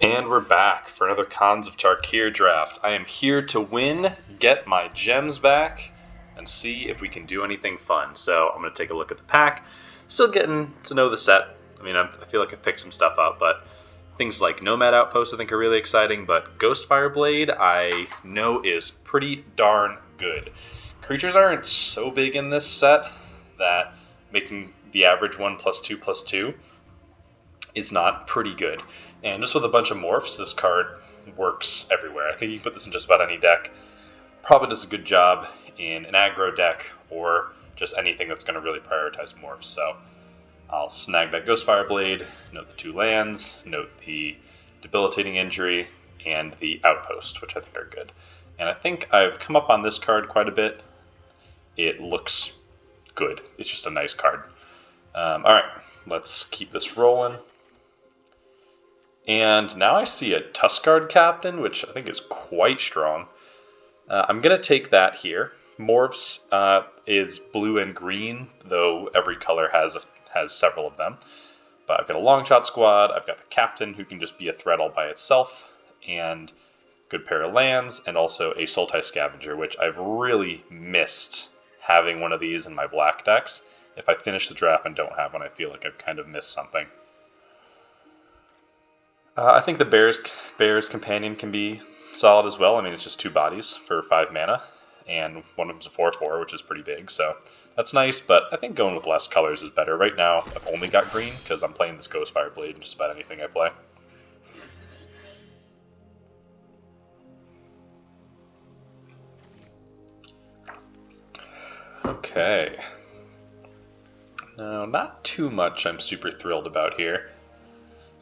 And we're back for another Cons of Tarkir draft. I am here to win, get my gems back, and see if we can do anything fun. So I'm going to take a look at the pack. Still getting to know the set. I mean, I feel like I've picked some stuff up, but things like Nomad Outpost I think are really exciting, but Ghostfire Blade I know is pretty darn good. Creatures aren't so big in this set that making the average 1+2/+2 is not pretty good. And just with a bunch of morphs, this card works everywhere. I think you can put this in just about any deck. Probably does a good job in an aggro deck or just anything that's going to really prioritize morphs. So I'll snag that Ghostfire Blade, note the 2 lands, note the debilitating injury, and the outpost, which I think are good. And I think I've come up on this card quite a bit. It looks good. It's just a nice card. Alright, let's keep this rolling. And now I see a Tuskguard Captain, which I think is quite strong. I'm going to take that here. Morphs is blue and green, though every color has several of them. But I've got a Longshot squad, I've got the Captain, who can just be a threat all by itself, and good pair of lands, and also a Sultai Scavenger, which I've really missed having one of these in my black decks. If I finish the draft and don't have one, I feel like I've kind of missed something. I think the Bear's Companion can be solid as well. I mean, it's just 2 bodies for 5 mana, and one of them's a 4/4, which is pretty big, so that's nice, but I think going with less colors is better. Right now, I've only got green, because I'm playing this Ghostfire Blade in just about anything I play. Okay. Now, not too much I'm super thrilled about here.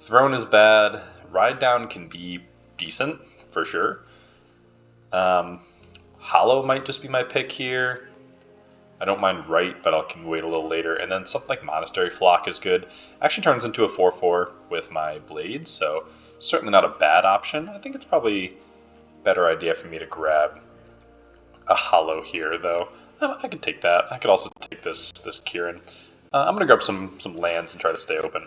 Throne is bad. Ride Down can be decent, for sure. Hollow might just be my pick here. I don't mind Right, but I can wait a little later. And then something like Monastery Flock is good. Actually turns into a 4/4 with my Blade, so certainly not a bad option. I think it's probably a better idea for me to grab a Hollow here, though. I could take that. I could also take this Kieran. I'm going to grab some lands and try to stay open.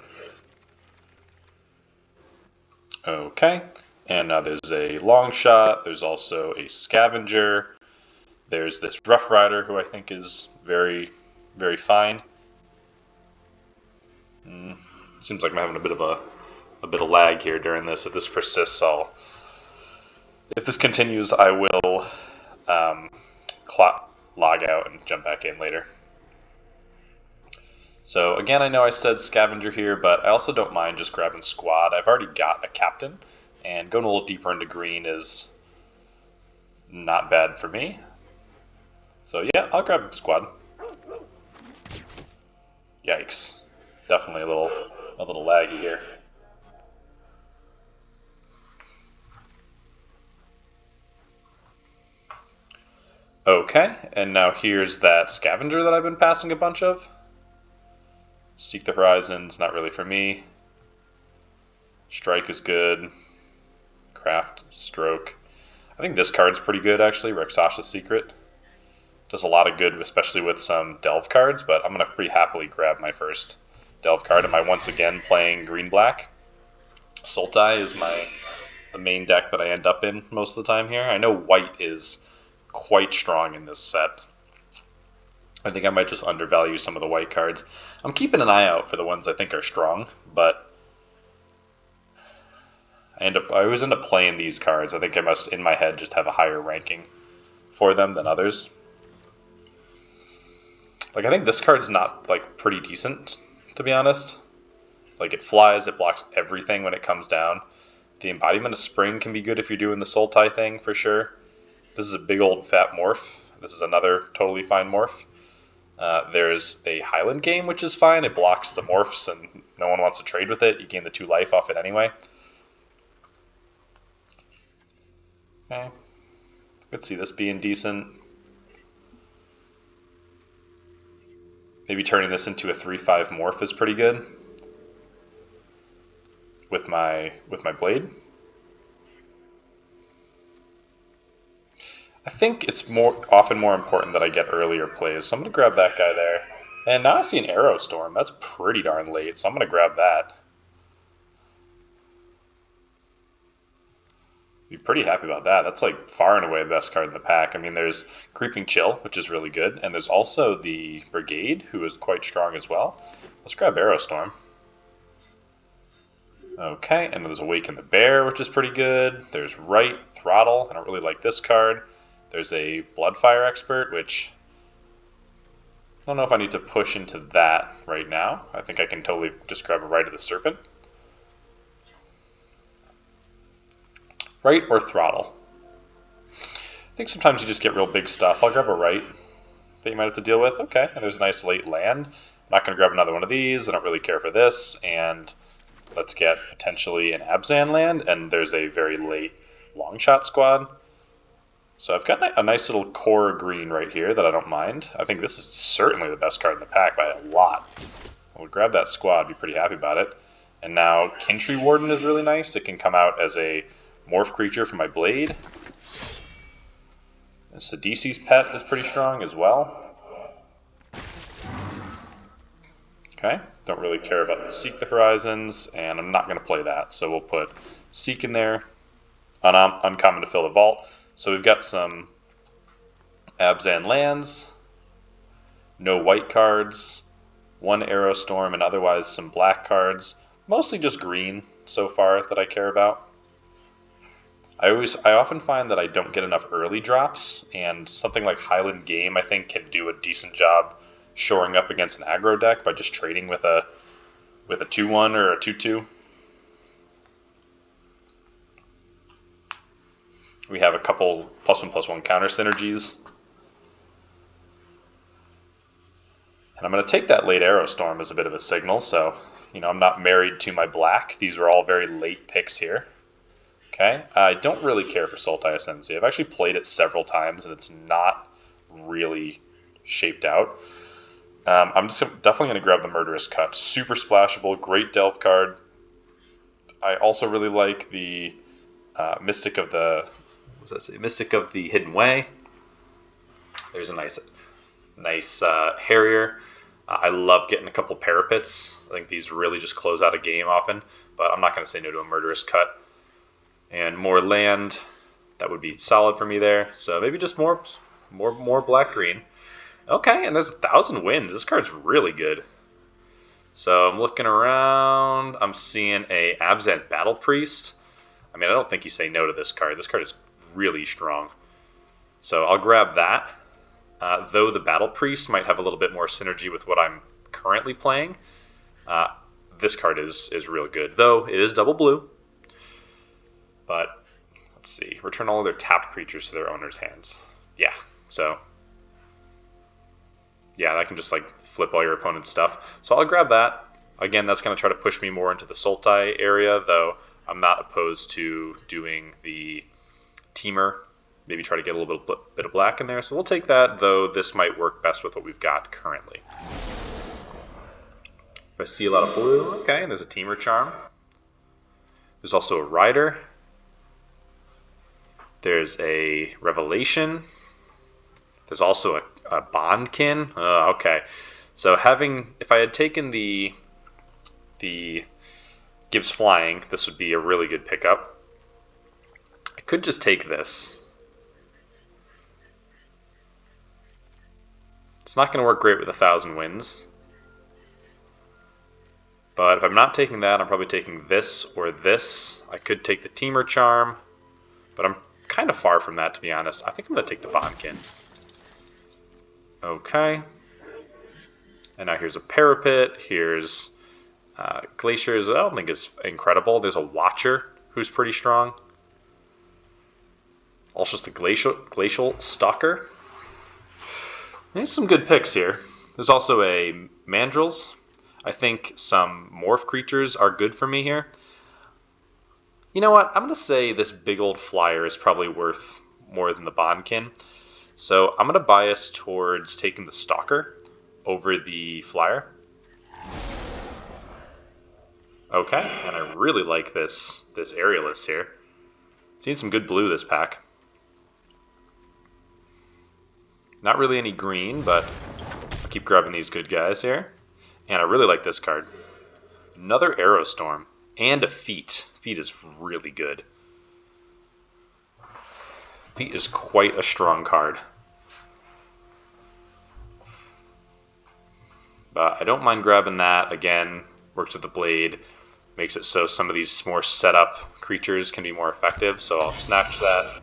Okay, and now there's a Longshot, there's also a Scavenger, there's this Rough Rider who I think is very, very fine. Seems like I'm having a bit of lag here during this. If this persists, if this continues, I will log out and jump back in later. So again, I know I said Scavenger here, but I also don't mind just grabbing Squad. I've already got a Captain, and going a little deeper into green is not bad for me. So yeah, I'll grab Squad. Yikes. Definitely a little laggy here. Okay, and now here's that Scavenger that I've been passing a bunch of. Seek the Horizons, not really for me. Strike is good. Craft, Stroke. I think this card's pretty good, actually. Rexasha's Secret. Does a lot of good, especially with some Delve cards, but I'm going to pretty happily grab my first Delve card. Am I once again playing green-black? Sultai is the main deck that I end up in most of the time here. I know white is quite strong in this set. I think I might just undervalue some of the white cards. I'm keeping an eye out for the ones I think are strong, but I always end up playing these cards. I think I must, in my head, just have a higher ranking for them than others. Like, I think this card's not, like, pretty decent, to be honest. Like, it flies, it blocks everything when it comes down. The Embodiment of Spring can be good if you're doing the Sultai thing, for sure. This is a big old fat morph. This is another totally fine morph. There's a Highland Game, which is fine. It blocks the morphs, and no one wants to trade with it. You gain the 2 life off it anyway. Okay. I could see this being decent. Maybe turning this into a 3/5 morph is pretty good. With my Blade. I think it's often more important that I get earlier plays, so I'm going to grab that guy there. And now I see an Arrow Storm. That's pretty darn late, so I'm going to grab that. Be pretty happy about that. That's like far and away the best card in the pack. I mean, there's Creeping Chill, which is really good, and there's also the Brigade, who is quite strong as well. Let's grab Aerostorm. Okay, and there's Awaken the Bear, which is pretty good. There's Right, Throttle. I don't really like this card. There's a Bloodfire Expert, which I don't know if I need to push into that right now. I think I can totally just grab a Right of the Serpent. Right or Throttle? I think sometimes you just get real big stuff. I'll grab a Right that you might have to deal with. Okay, and there's a nice late land. I'm not going to grab another one of these. I don't really care for this. And let's get potentially an Abzan land, and there's a very late Longshot Squad. So I've got a nice little core green right here that I don't mind. I think this is certainly the best card in the pack by a lot. I'll grab that squad, be pretty happy about it. And now Kintree Warden is really nice. It can come out as a morph creature for my Blade. And Sidisi's Pet is pretty strong as well. Okay, don't really care about the Seek the Horizons, and I'm not going to play that, so we'll put Seek in there. Uncommon to fill the vault. So we've got some Abzan lands, no white cards, one Aerostorm, and otherwise some black cards. Mostly just green so far that I care about. I often find that I don't get enough early drops, and something like Highland Game I think can do a decent job shoring up against an aggro deck by just trading with a 2/1 or a 2/2. We have a couple +1/+1 counter synergies. And I'm going to take that late Aerostorm as a bit of a signal, so I'm not married to my black. These are all very late picks here. Okay, I don't really care for Sultai Ascendancy. I've actually played it several times, and it's not really shaped out. I'm just definitely going to grab the Murderous Cut. Super splashable, great Delve card. I also really like the Mystic of the Hidden Way. There's a nice Harrier. I love getting a couple Parapets. I think these really just close out a game often, but I'm not going to say no to a Murderous Cut. And more land, that would be solid for me there. So maybe just more black-green. Okay, and there's 1,000 wins. This card's really good. So I'm looking around. I'm seeing a Abzan Battle Priest. I mean, I don't think you say no to this card. This card is really strong. So I'll grab that. Though the Battle Priest might have a little bit more synergy with what I'm currently playing, this card is real good. Though it is double blue. But let's see. Return all of their tapped creatures to their owner's hands. Yeah, so yeah, that can just like flip all your opponent's stuff. So I'll grab that. Again, that's going to try to push me more into the Sultai area, though I'm not opposed to doing the Teamer. Maybe try to get a little bit of black in there. So we'll take that, though this might work best with what we've got currently. If I see a lot of blue, okay, and there's a Teamer Charm. There's also a Rider. There's a Revelation. There's also a Bondkin. Oh, okay. So if I had taken the Gives Flying, this would be a really good pickup. I could just take this. It's not going to work great with 1,000 wins. But if I'm not taking that, I'm probably taking this or this. I could take the Teamer Charm, but I'm kind of far from that, to be honest. I think I'm going to take the Bondkin. Okay. And now here's a Parapet. Here's Glaciers. I don't think it's incredible. There's a Watcher who's pretty strong. Also just a Glacial Stalker. There's some good picks here. There's also a Mandrills. I think some Morph creatures are good for me here. You know what? I'm going to say this big old Flyer is probably worth more than the Bondkin. So I'm going to bias towards taking the Stalker over the Flyer. Okay, and I really like this Aerialist here. Seen some good blue this pack. Not really any green, but I'll keep grabbing these good guys here. And I really like this card. Another Aerostorm and a Feat. Feat is really good. He is quite a strong card. But I don't mind grabbing that. Again, works with the blade. Makes it so some of these more setup creatures can be more effective. So I'll snatch that.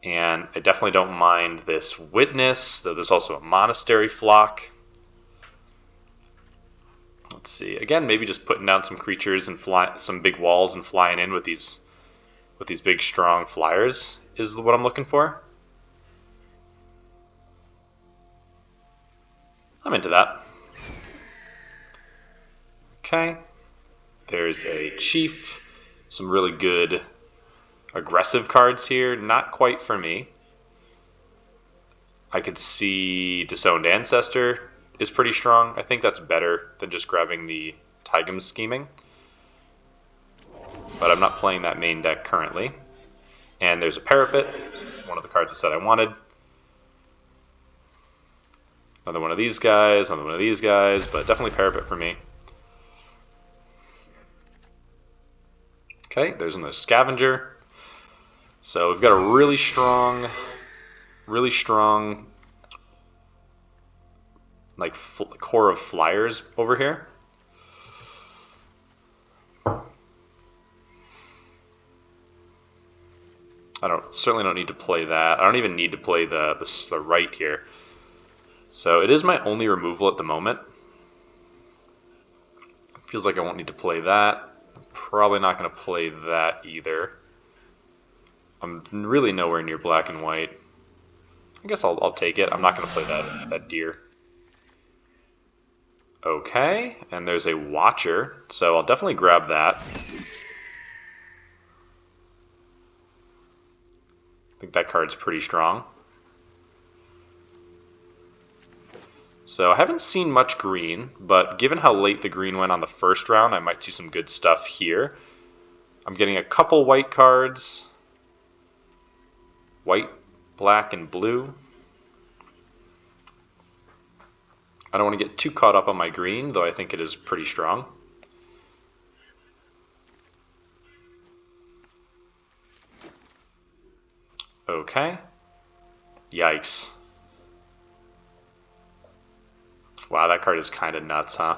And I definitely don't mind this witness, though there's also a monastery flock. Let's see. Again, maybe just putting down some creatures and some big walls and flying in with these big strong flyers is what I'm looking for. I'm into that. Okay. There's a chief. Some really good aggressive cards here. Not quite for me. I could see Disowned Ancestor is pretty strong. I think that's better than just grabbing the Taigam Scheming. But I'm not playing that main deck currently. And there's a Parapet, one of the cards I said I wanted. Another one of these guys, another one of these guys, but definitely Parapet for me. Okay, there's another Scavenger. So we've got a really strong like core of flyers over here. I certainly don't need to play that. I don't even need to play the right here. So it is my only removal at the moment. Feels like I won't need to play that. I'm probably not going to play that either. I'm really nowhere near black and white. I guess I'll take it. I'm not going to play that deer. Okay, and there's a Watcher, so I'll definitely grab that. I think that card's pretty strong. So I haven't seen much green, but given how late the green went on the first round, I might see some good stuff here. I'm getting a couple white cards. White, black, and blue. I don't want to get too caught up on my green, though I think it is pretty strong. Okay. Yikes. Wow, that card is kind of nuts, huh?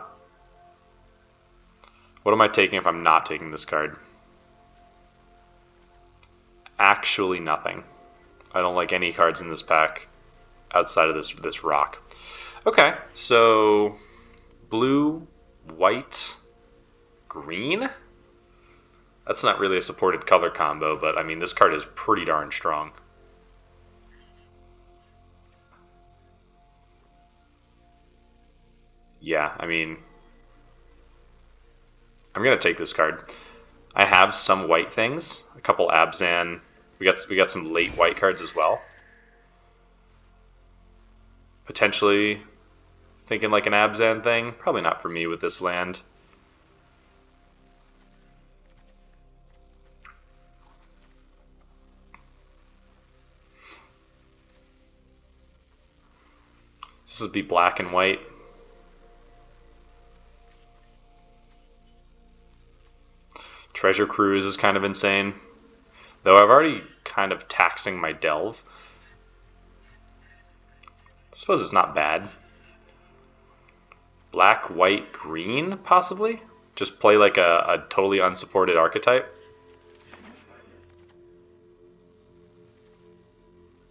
What am I taking if I'm not taking this card? Actually nothing. I don't like any cards in this pack outside of this rock. Okay, so blue, white, green? That's not really a supported color combo, but I mean, this card is pretty darn strong. Yeah, I mean, I'm gonna take this card. I have some white things, a couple Abzan. We got some late white cards as well. Potentially thinking like an Abzan thing. Probably not for me with this land. This would be black and white. Treasure Cruise is kind of insane. Though I've already kind of taxing my Delve. I suppose it's not bad. Black, white, green, possibly? Just play like a totally unsupported archetype.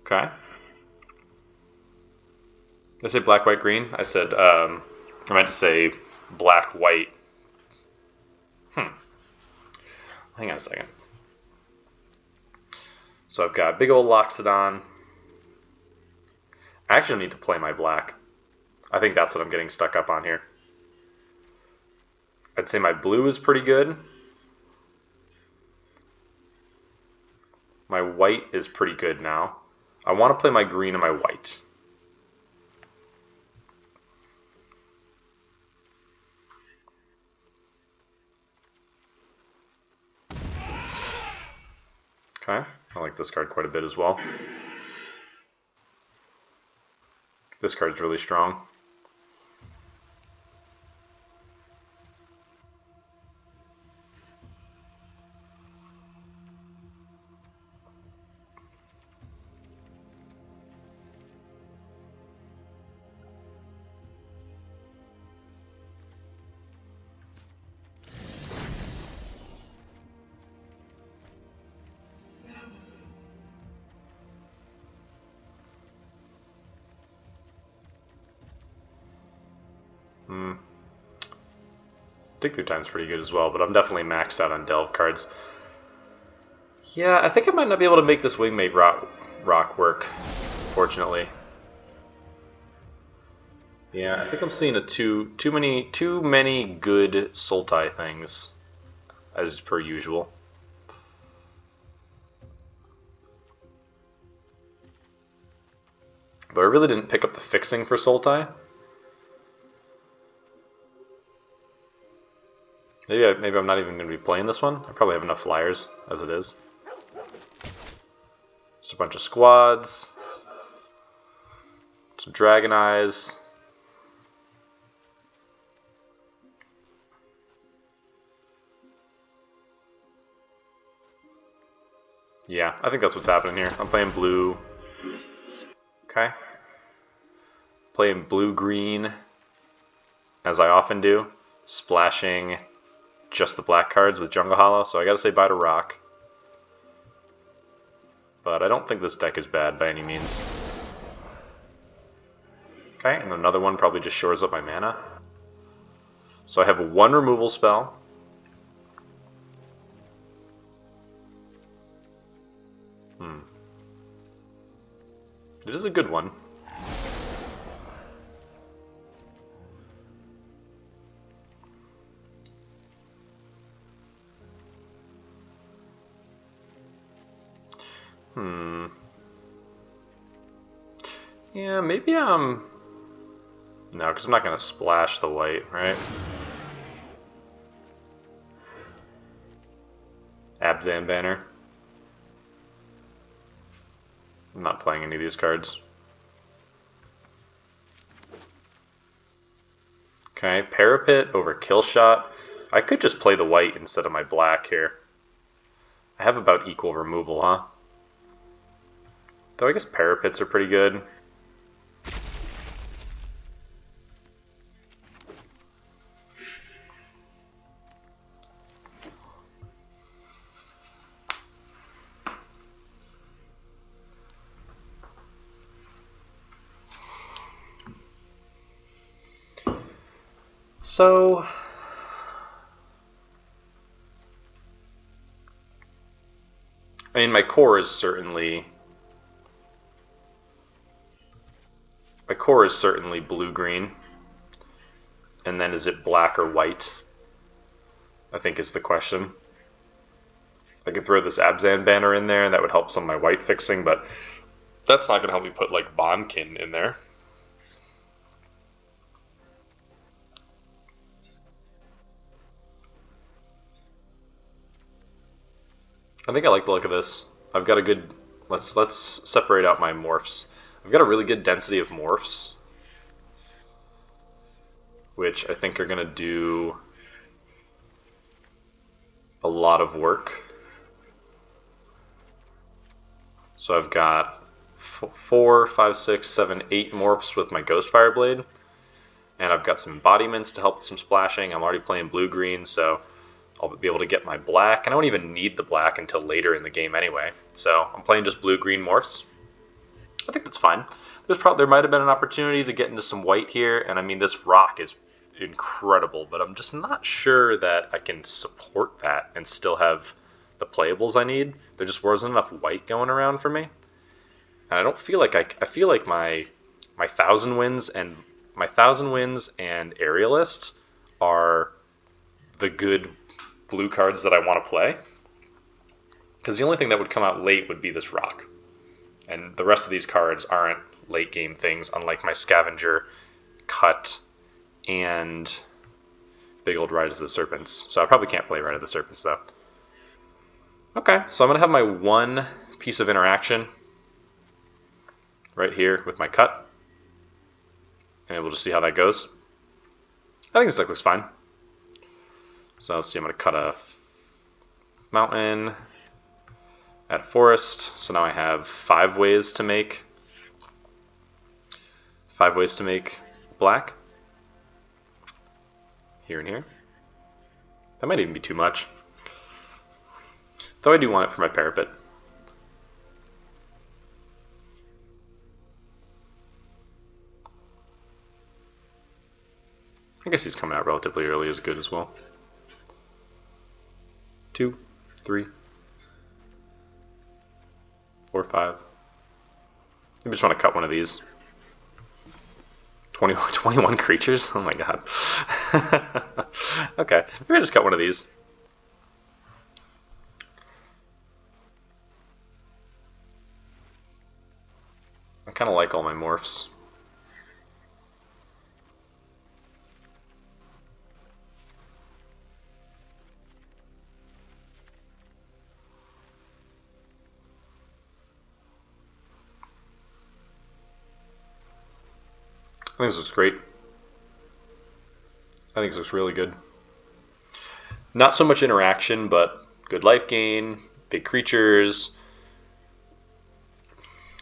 Okay. Did I say black, white, green? I said, I meant to say black, white. Hang on a second. So I've got big old Loxodon. I actually need to play my black. I think that's what I'm getting stuck up on here. I'd say my blue is pretty good. My white is pretty good now. I want to play my green and my white. Okay, I like this card quite a bit as well. This card's really strong. Dig Through Time's pretty good as well, but I'm definitely maxed out on Delve cards. Yeah, I think I might not be able to make this Wingmate rock work, fortunately. Yeah, I think I'm seeing too many good Sultai things, as per usual. Though I really didn't pick up the fixing for Sultai. Maybe I'm not even going to be playing this one. I probably have enough flyers as it is. Just a bunch of squads. Some Dragon Eyes. Yeah, I think that's what's happening here. I'm playing blue. Okay. Playing blue-green, as I often do. Splashing just the black cards with Jungle Hollow, so I gotta say bye to Rock. But I don't think this deck is bad by any means. Okay, and another one probably just shores up my mana. So I have one removal spell. It is a good one. Yeah, maybe no, because I'm not going to splash the white, right? Abzan Banner. I'm not playing any of these cards. Okay, Parapet over Killshot. I could just play the white instead of my black here. I have about equal removal, huh? Though I guess Parapets are pretty good. So, I mean, my core is certainly blue-green. And then is it black or white? I think is the question. I could throw this Abzan Banner in there, and that would help some of my white fixing, but that's not going to help me put, like, Bonkin in there. I think I like the look of this. I've got a good... Let's separate out my morphs. I've got a really good density of morphs, which I think are going to do a lot of work. So I've got 4, 5, 6, 7, 8 morphs with my Ghostfire Blade. And I've got some embodiments to help with some splashing. I'm already playing blue-green, so I'll be able to get my black. And I don't even need the black until later in the game anyway. So I'm playing just blue-green morphs. I think that's fine. There might have been an opportunity to get into some white here. And I mean, this rock is incredible, but I'm just not sure that I can support that and still have the playables I need. There just wasn't enough white going around for me. And I don't feel like I feel like my 1,000 wins and Aerialist are the good blue cards that I want to play. Because the only thing that would come out late would be this rock. And the rest of these cards aren't late game things, unlike my Scavenger, Cut, and Big Old Ride of the Serpents. So I probably can't play Ride of the Serpents, though. Okay, so I'm going to have my one piece of interaction right here with my Cut. And we'll just see how that goes. I think this deck looks fine. So let's see, I'm going to cut a mountain, add forest. So now I have 5 ways to make black. Here and here. That might even be too much. Though I do want it for my Parapet. I guess he's coming out relatively early is good as well. 2, 3, 4, 5. I just want to cut one of these. 21 creatures? Oh my god. Okay, maybe I just cut one of these. I kind of like all my morphs. I think this looks great. I think this looks really good. Not so much interaction, but good life gain, big creatures,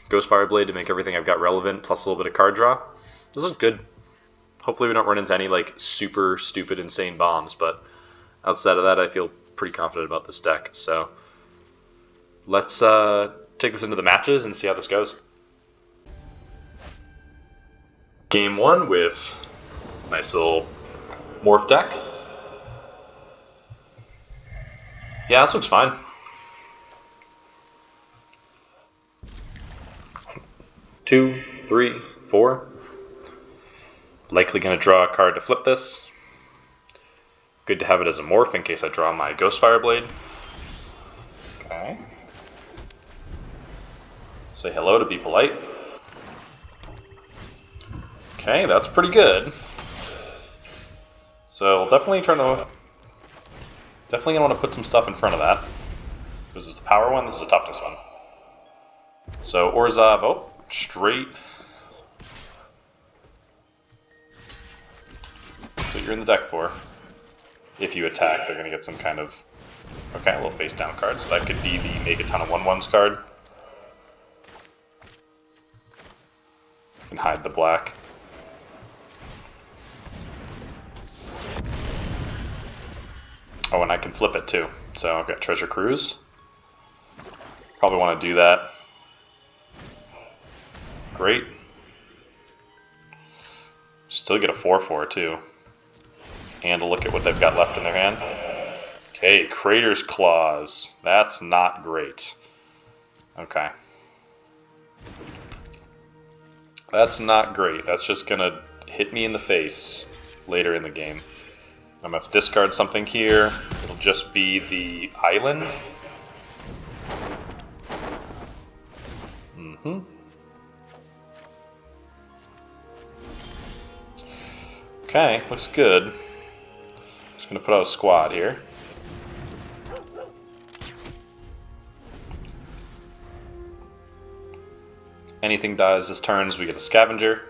Ghostfire Blade to make everything I've got relevant, plus a little bit of card draw. This is good. Hopefully we don't run into any like super stupid insane bombs, but outside of that I feel pretty confident about this deck. So let's take this into the matches and see how this goes. Game 1 with nice little morph deck. Yeah, this looks fine. Two, 3, 4. Likely going to draw a card to flip this. Good to have it as a morph in case I draw my Ghostfire Blade. Okay. Say hello to be polite. Okay, that's pretty good. So definitely gonna want to put some stuff in front of that. This is the power one, this is the toughness one. So Orzhov, oh, straight. That's what you're in the deck for. If you attack, they're gonna get some kind of, okay, a little face down card. So that could be the make a ton of 1/1s card. You can hide the black. Oh, and I can flip it too. So I've got Treasure Cruised. Probably want to do that. Great. Still get a 4/4 too. And a look at what they've got left in their hand. Okay, Crater's Claws. That's not great. Okay. That's not great. That's just gonna hit me in the face later in the game. I'm going to have to discard something here. It'll just be the island. Okay, looks good. Just going to put out a squad here. Anything dies this turn, we get a scavenger.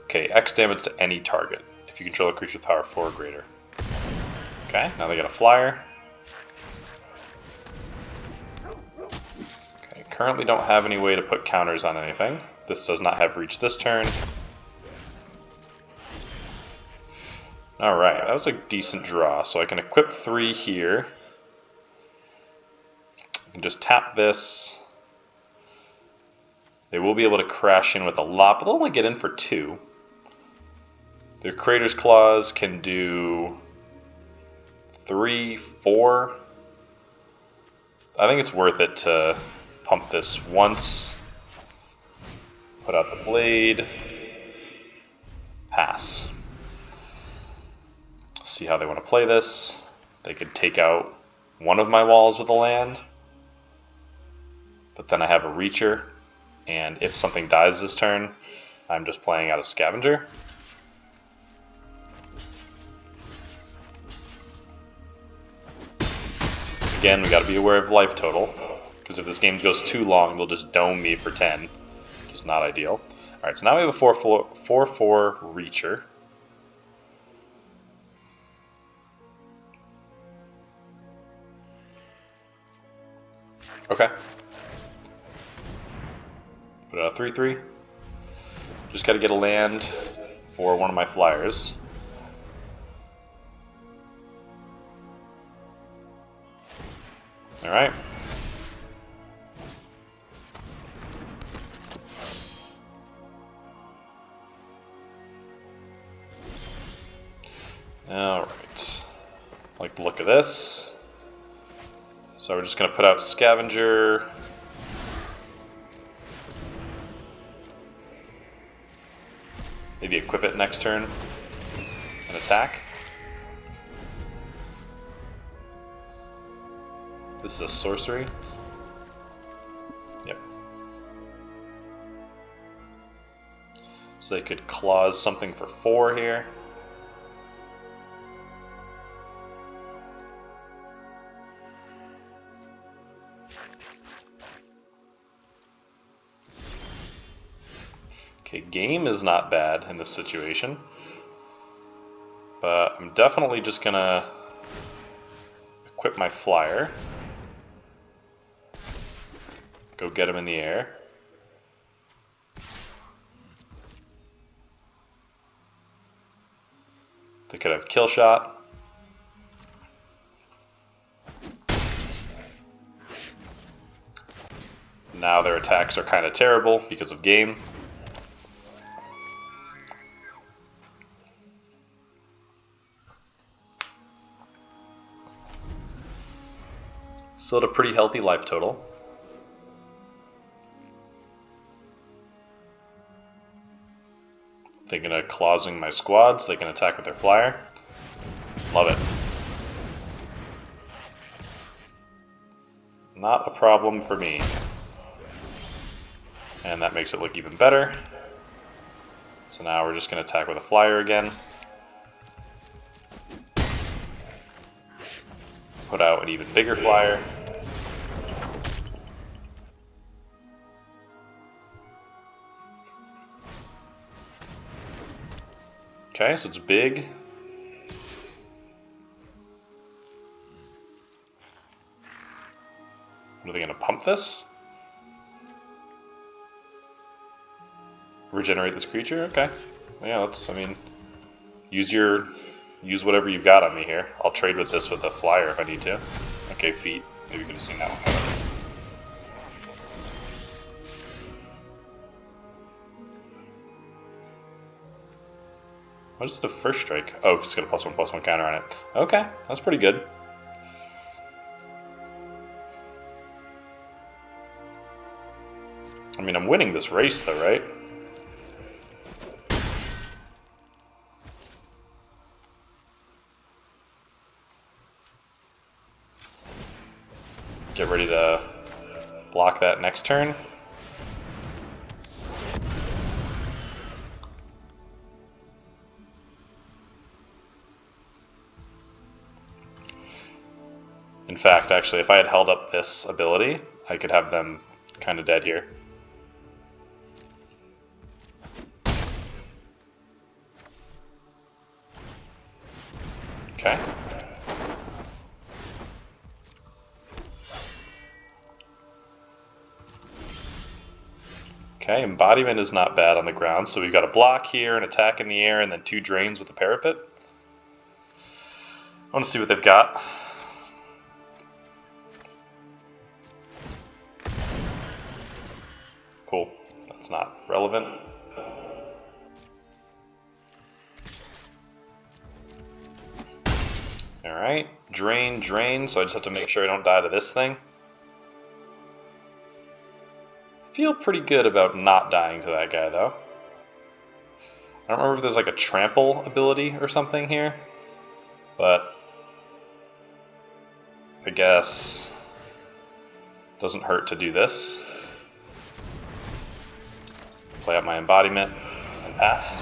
Okay, X damage to any target if you control a creature with power 4 or greater. Okay, now they got a flyer. Okay, currently don't have any way to put counters on anything. This does not have reach this turn. Alright, that was a decent draw. So I can equip 3 here. I can just tap this. They will be able to crash in with a lot, but they'll only get in for 2. Their Crater's Claws can do 3, 4. I think it's worth it to pump this once. Put out the blade. Pass. See how they want to play this. They could take out one of my walls with a land. But then I have a Reacher. And if something dies this turn, I'm just playing out a Scavenger. Again, we got to be aware of life total, because if this game goes too long, they'll just dome me for 10, which is not ideal. Alright, so now we have a 4/4 Reacher. Okay. Put out a 3/3. Just got to get a land for one of my flyers. Alright. Alright. Like the look of this. So we're just going to put out Scavenger. Maybe equip it next turn and attack. This is a sorcery. Yep. So they could clause something for 4 here. Okay, game is not bad in this situation. But I'm definitely just gonna equip my flyer. Go get him in the air. They could have kill shot. Now their attacks are kind of terrible because of game. Still at a pretty healthy life total. Thinking of clausing my squad so they can attack with their flyer. Love it. Not a problem for me. And that makes it look even better. So now we're just going to attack with a flyer again. Put out an even bigger flyer. Okay, so it's big. Are they going to pump this? Regenerate this creature? Okay. Yeah, let's, I mean, use whatever you've got on me here. I'll trade with this with a flyer if I need to. Okay, feet. Maybe you could have seen that one coming. What is the first strike? Oh, it's got a +1/+1 counter on it. Okay, that's pretty good. I mean, I'm winning this race though, right? Get ready to block that next turn. In fact, actually, if I had held up this ability, I could have them kind of dead here. Okay. Okay, embodiment is not bad on the ground, so we've got a block here, an attack in the air, and then 2 drains with the parapet. I want to see what they've got. Cool. That's not relevant. Alright, drain, drain, so I just have to make sure I don't die to this thing. Feel pretty good about not dying to that guy, though. I don't remember if there's like a trample ability or something here, but I guess doesn't hurt to do this. Play out my embodiment and pass.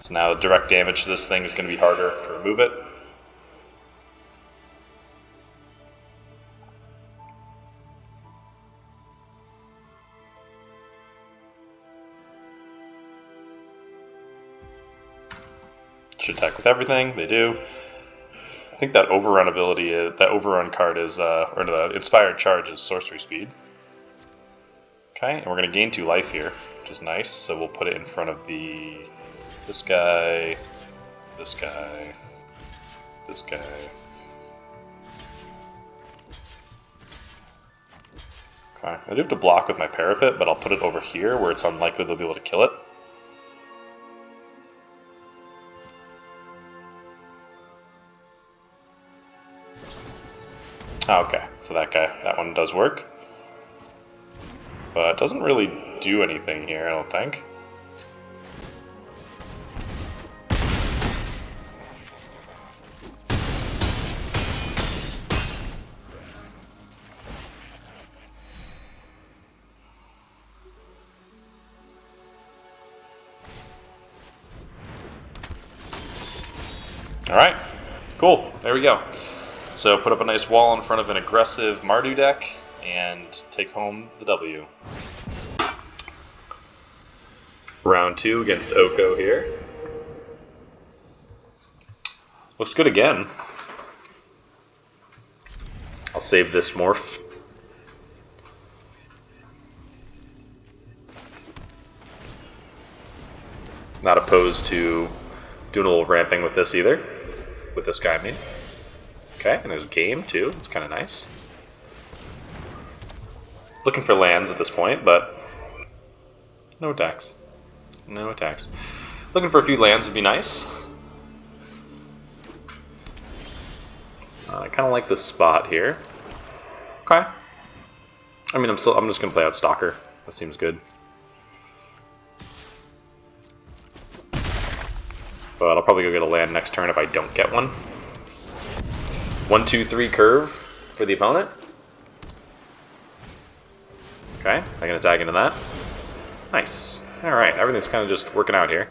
So now direct damage to this thing is going to be harder to remove it. Should attack with everything, they do. I think that overrun ability, that overrun card is, or the inspired charge is sorcery speed. Okay, and we're going to gain 2 life here, which is nice. So we'll put it in front of this guy, this guy, this guy. Okay, I do have to block with my parapet, but I'll put it over here where it's unlikely they'll be able to kill it. Oh, okay, so that one does work. But it doesn't really do anything here, I don't think. Alright, cool, there we go. So put up a nice wall in front of an aggressive Mardu deck and take home the W. Round 2 against Oko here. Looks good again. I'll save this morph. Not opposed to doing a little ramping with this either. With this guy, I mean. Okay, and there's game too. It's kind of nice. Looking for lands at this point, but no attacks. No attacks. Looking for a few lands would be nice. I kind of like this spot here. Okay. I mean, I'm just gonna play out Stalker. That seems good. But I'll probably go get a land next turn if I don't get one. 1, 2, 3 curve for the opponent. Okay, I can attack into that. Nice. Alright, everything's kind of just working out here.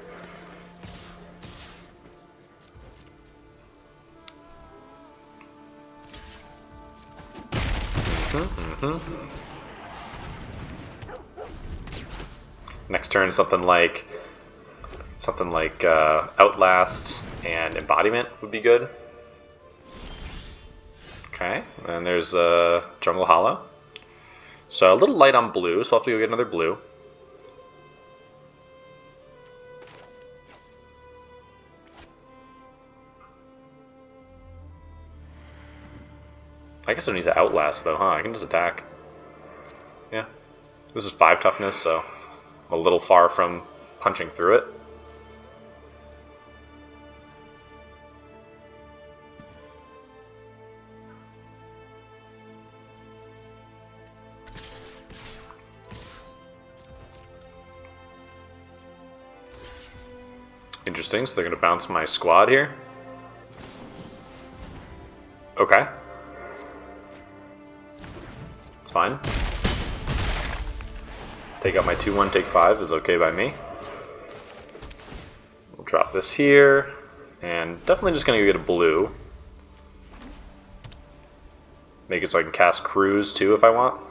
Next turn, something like Outlast and Embodiment would be good. Okay, and there's Jungle Hollow. So a little light on blue, so I'll have to go get another blue. I guess I don't need to Outlast though, huh? I can just attack. Yeah. This is 5 toughness, so I'm a little far from punching through it. Interesting, so they're going to bounce my squad here. Okay. It's fine. Take out my 2/1, take 5 is okay by me. We'll drop this here, and definitely just going to go get a blue. Make it so I can cast Cruise too if I want.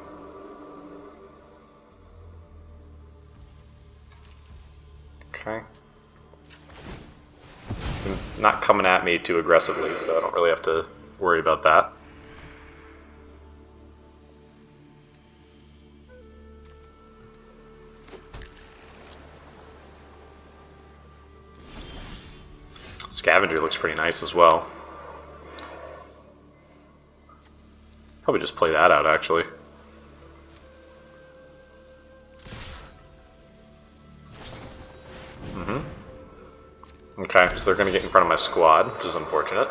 Okay. Not coming at me too aggressively, so I don't really have to worry about that. Scavenger looks pretty nice as well. Probably just play that out, actually. Okay, so they're going to get in front of my squad, which is unfortunate.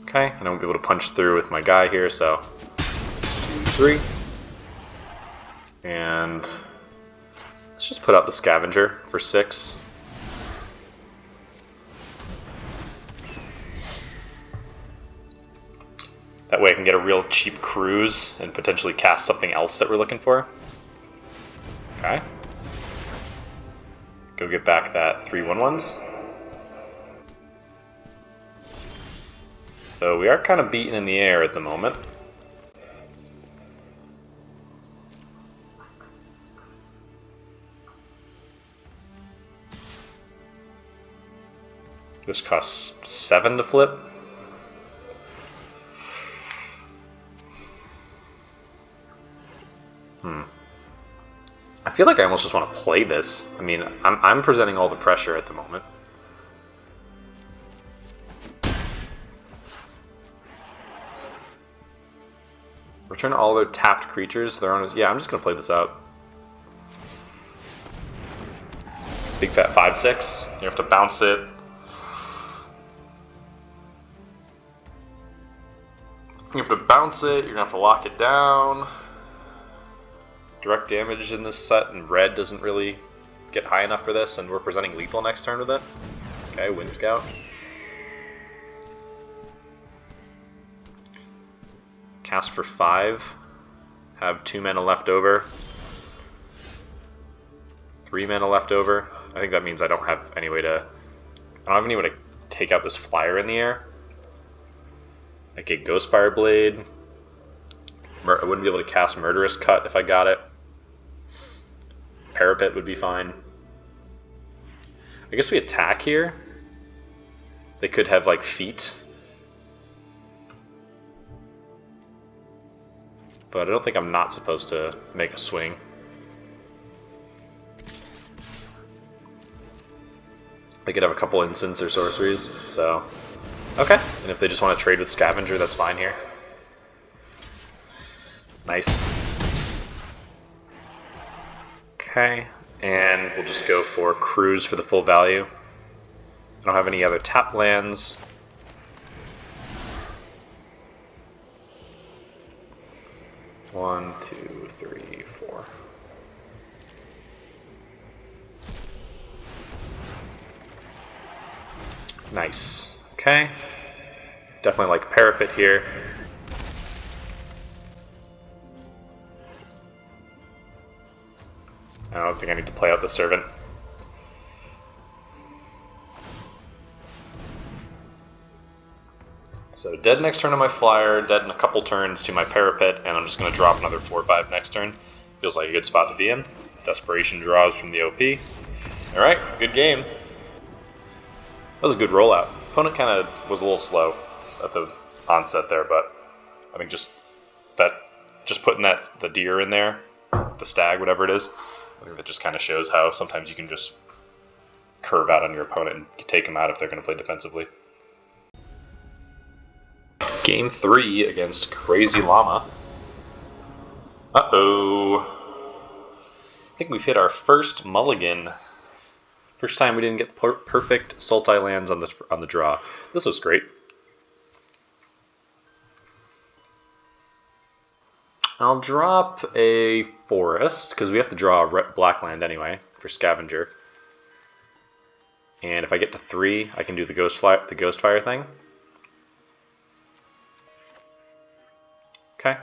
Okay, and I won't be able to punch through with my guy here, so 2, 3. And let's just put out the Scavenger for 6. That way I can get a real cheap cruise and potentially cast something else that we're looking for. Okay. Go get back that 3/1/1s. So we are kind of beaten in the air at the moment. This costs 7 to flip. I feel like I almost just want to play this. I mean, I'm presenting all the pressure at the moment. Return all their tapped creatures. Their own. Yeah, I'm just gonna play this out. Big fat 5/6. You have to bounce it. You have to bounce it, you're gonna have to lock it down. Direct damage in this set, and red doesn't really get high enough for this, and we're presenting lethal next turn with it. Okay, Wind Scout. Cast for 5. Have 2 mana left over. 3 mana left over. I think that means I don't have any way to... I don't have any way to take out this flyer in the air. Like a Ghostfire Blade. I wouldn't be able to cast Murderous Cut if I got it. Parapet would be fine. I guess we attack here. They could have like feet. But I don't think I'm not supposed to make a swing. They could have a couple instants or sorceries, so... Okay, and if they just want to trade with Scavenger, that's fine here. Nice. Okay, and we'll just go for Cruise for the full value. I don't have any other tap lands. One, two, three, four. Nice. Okay. Definitely like Parapet here. I don't think I need to play out the Servant. So dead next turn on my Flyer, dead in a couple turns to my Parapet, and I'm just going to drop another 4/5 next turn. Feels like a good spot to be in. Desperation draws from the OP. Alright, good game. That was a good rollout. Opponent kind of was a little slow at the onset there, but I think just putting the deer in there, the stag, whatever it is, I think that just kind of shows how sometimes you can just curve out on your opponent and take them out if they're going to play defensively. Game 3 against Crazy Llama. Uh-oh. I think we've hit our first mulligan. First time we didn't get perfect Sultai lands on the draw. This was great. I'll drop a forest, because we have to draw a black land anyway for Scavenger. And if I get to 3, I can do the Ghostfire thing. Okay.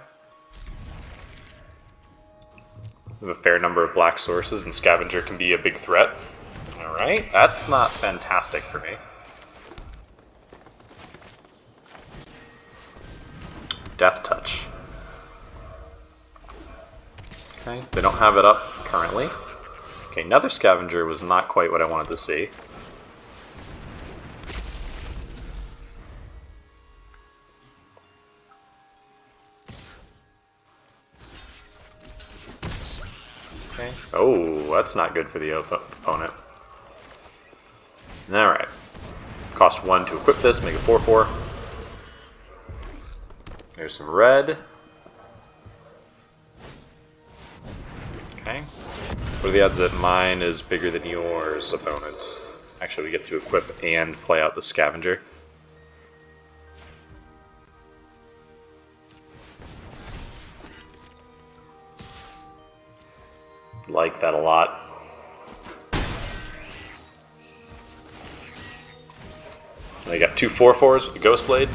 We have a fair number of black sources, and Scavenger can be a big threat. Alright, that's not fantastic for me. Death Touch. Okay, they don't have it up currently. Okay, another Scavenger was not quite what I wanted to see. Okay. Oh, that's not good for the opponent. Alright. Cost 1 to equip this, make it 4/4. There's some red. Okay. What are the odds that mine is bigger than yours, opponents? Actually, we get to equip and play out the Scavenger. Like that a lot. And I got 2 4/4s with the Ghost Blade.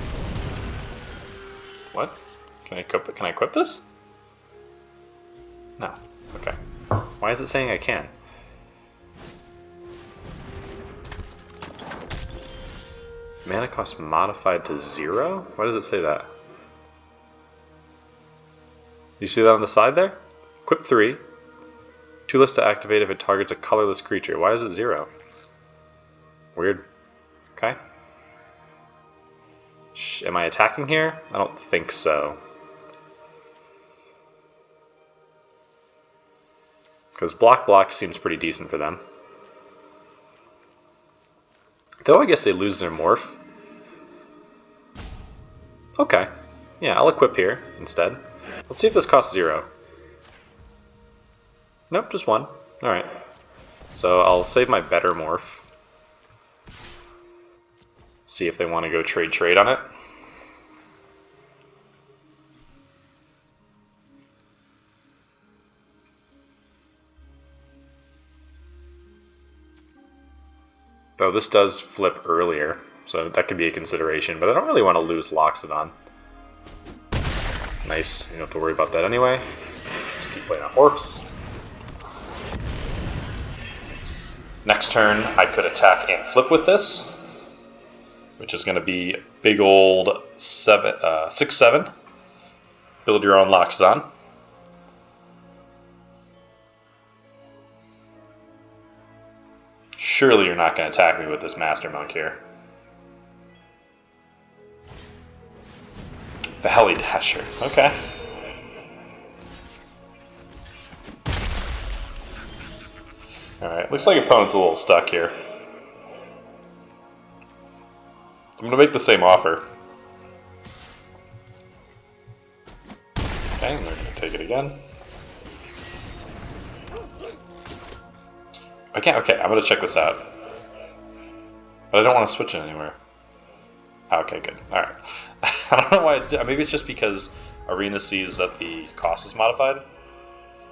What? Can I equip this? No. Okay. Why is it saying I can? Mana cost modified to 0? Why does it say that? You see that on the side there? Equip 3. 2 lists to activate if it targets a colorless creature. Why is it 0? Weird. Okay. Am I attacking here? I don't think so. Because block seems pretty decent for them. Though I guess they lose their morph. Okay. Yeah, I'll equip here instead. Let's see if this costs 0. Nope, just 1. Alright. So I'll save my better morph. See if they want to go trade on it. Though this does flip earlier, so that could be a consideration, but I don't really want to lose Loxodon. Nice, you don't have to worry about that anyway. Just keep playing on Orphs. Next turn, I could attack and flip with this, which is going to be big old 6/7. Build your own Loxodon. Surely you're not going to attack me with this Master Monk here. The Heli Dasher. Okay. Alright, looks like opponent's a little stuck here. I'm going to make the same offer. Okay, and they're going to take it again. Okay, I'm going to check this out. But I don't want to switch it anywhere. Okay, good. Alright. I don't know why it's... Maybe it's just because Arena sees that the cost is modified.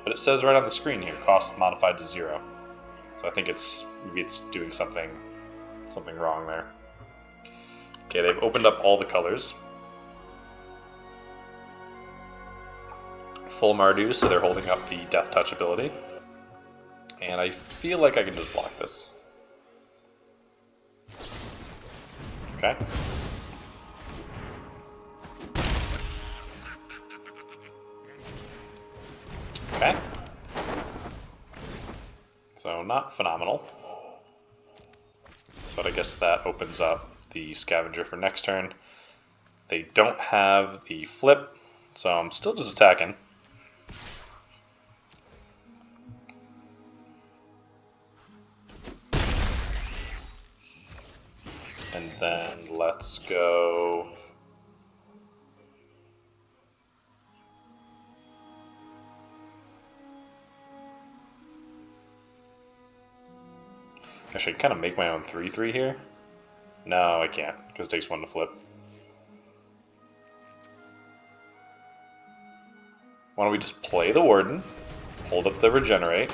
But it says right on the screen here, cost modified to 0. So I think maybe it's doing something wrong there. Okay, they've opened up all the colors. Full Mardu, so they're holding up the Death Touch ability. And I feel like I can just block this. Okay. Okay. So not phenomenal. But I guess that opens up the Scavenger for next turn. They don't have the flip, so I'm still just attacking. And then let's go... Actually, I can kind of make my own 3/3 here. No, I can't, because it takes 1 to flip. Why don't we just play the Warden, hold up the Regenerate,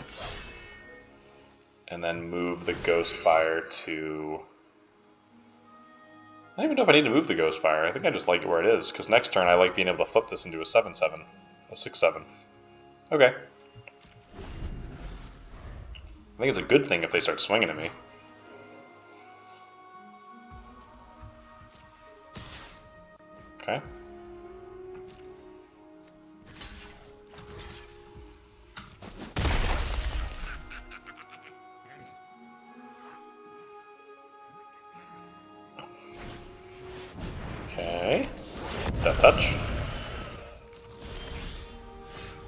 and then move the Ghostfire to... I don't even know if I need to move the Ghostfire. I think I just like it where it is, because next turn I like being able to flip this into a 7/7, a 6/7. Okay. I think it's a good thing if they start swinging at me. Okay. Okay. Death Touch.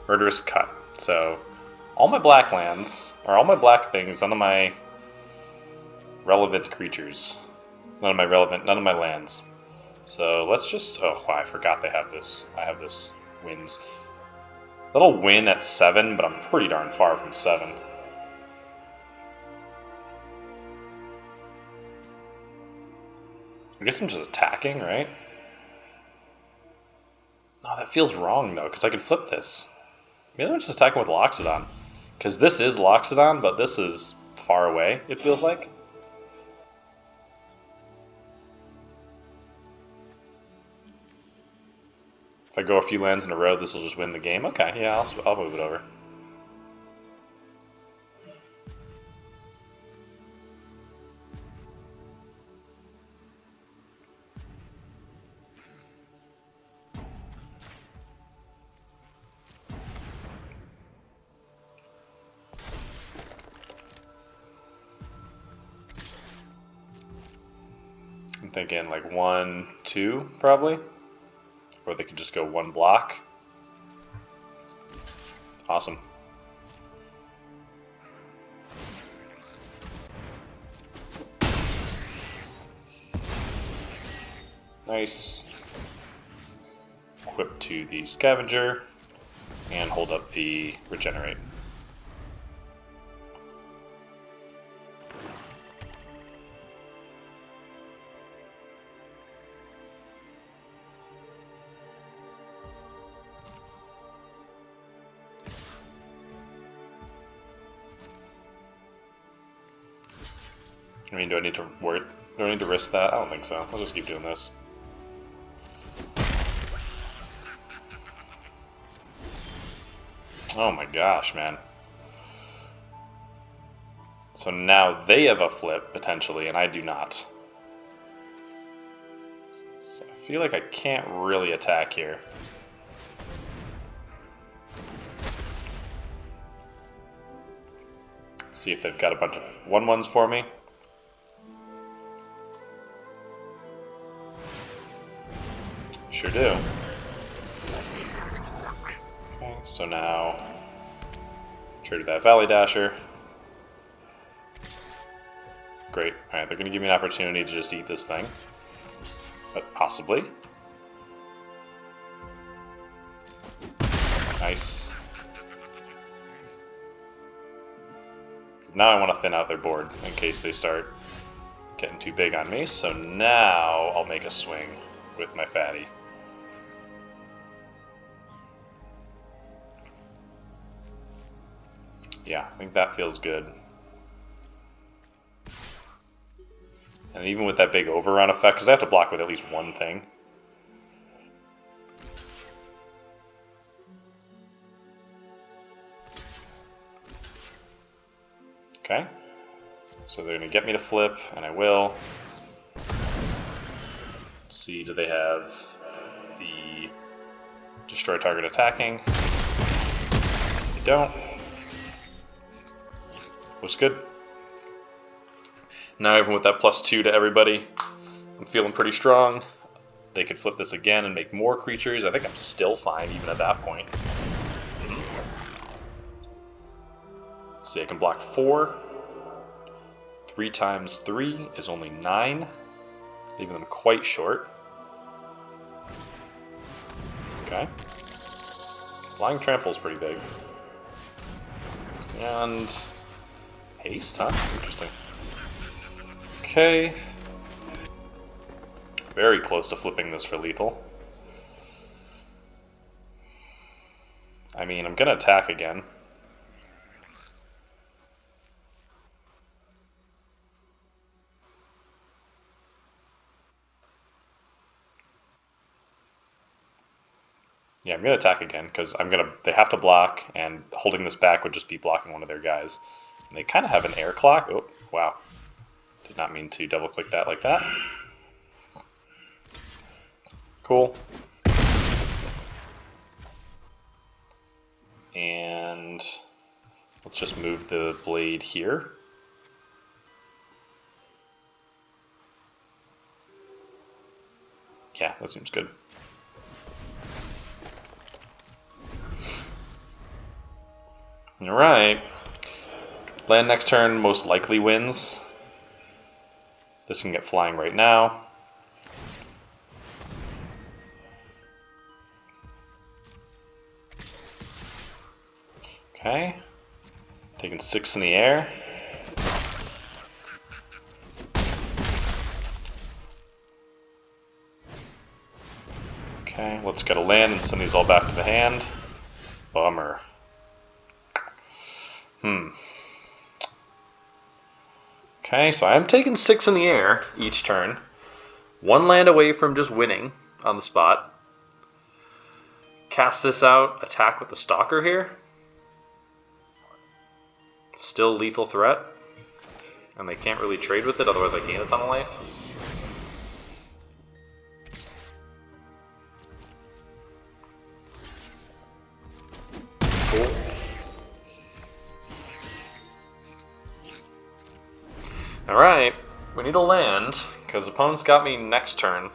Murderous Cut. So, all my black lands, or all my black things, none of my relevant creatures. None of my lands. So let's just, oh, I forgot they have this. I have this wins. That'll win at 7, but I'm pretty darn far from 7. I guess I'm just attacking, right? Oh, that feels wrong though, because I can flip this. Maybe I'm just attacking with Loxodon. Because this is Loxodon, but this is far away, it feels like. If I go a few lands in a row, this will just win the game. Okay, yeah, I'll move it over. I'm thinking like 1, 2, probably. Or they could just go 1 block. Awesome. Nice. Equip to the Scavenger and hold up the Regenerate. I mean, do I need to worry? Do I need to risk that? I don't think so. I'll just keep doing this. Oh my gosh, man. So now they have a flip, potentially, and I do not. So I feel like I can't really attack here. See if they've got a bunch of 1/1s for me. Sure do. Okay, so now trigger that Valley Dasher. Great. Alright, they're going to give me an opportunity to just eat this thing. But possibly. Nice. Now I want to thin out their board in case they start getting too big on me. So now I'll make a swing with my fatty. Yeah, I think that feels good. And even with that big overrun effect, because I have to block with at least one thing. Okay. So they're going to get me to flip, and I will. Let's see, do they have the destroy target attacking? They don't. Was good. Now even with that +2 to everybody, I'm feeling pretty strong. They could flip this again and make more creatures. I think I'm still fine even at that point. Let's see, I can block 4. 3 times 3 is only 9, leaving them quite short. Okay. Flying Trample is pretty big. And haste, huh? Interesting. Okay. Very close to flipping this for lethal. I mean, I'm gonna attack again. Yeah, I'm gonna attack again because they have to block, and holding this back would just be blocking one of their guys. And they kind of have an air clock. Oh, wow. Did not mean to double click that like that. Cool. And let's just move the blade here. Yeah, that seems good. Alright. Land next turn most likely wins. This can get flying right now. Okay. Taking 6 in the air. Okay, let's get a land and send these all back to the hand. Bummer. Okay, so I'm taking 6 in the air each turn. 1 land away from just winning on the spot. Cast this out, attack with the Stalker here. Still lethal threat. And they can't really trade with it, otherwise I gain a ton of life. Cool. Alright, we need a land, because opponents got me next turn.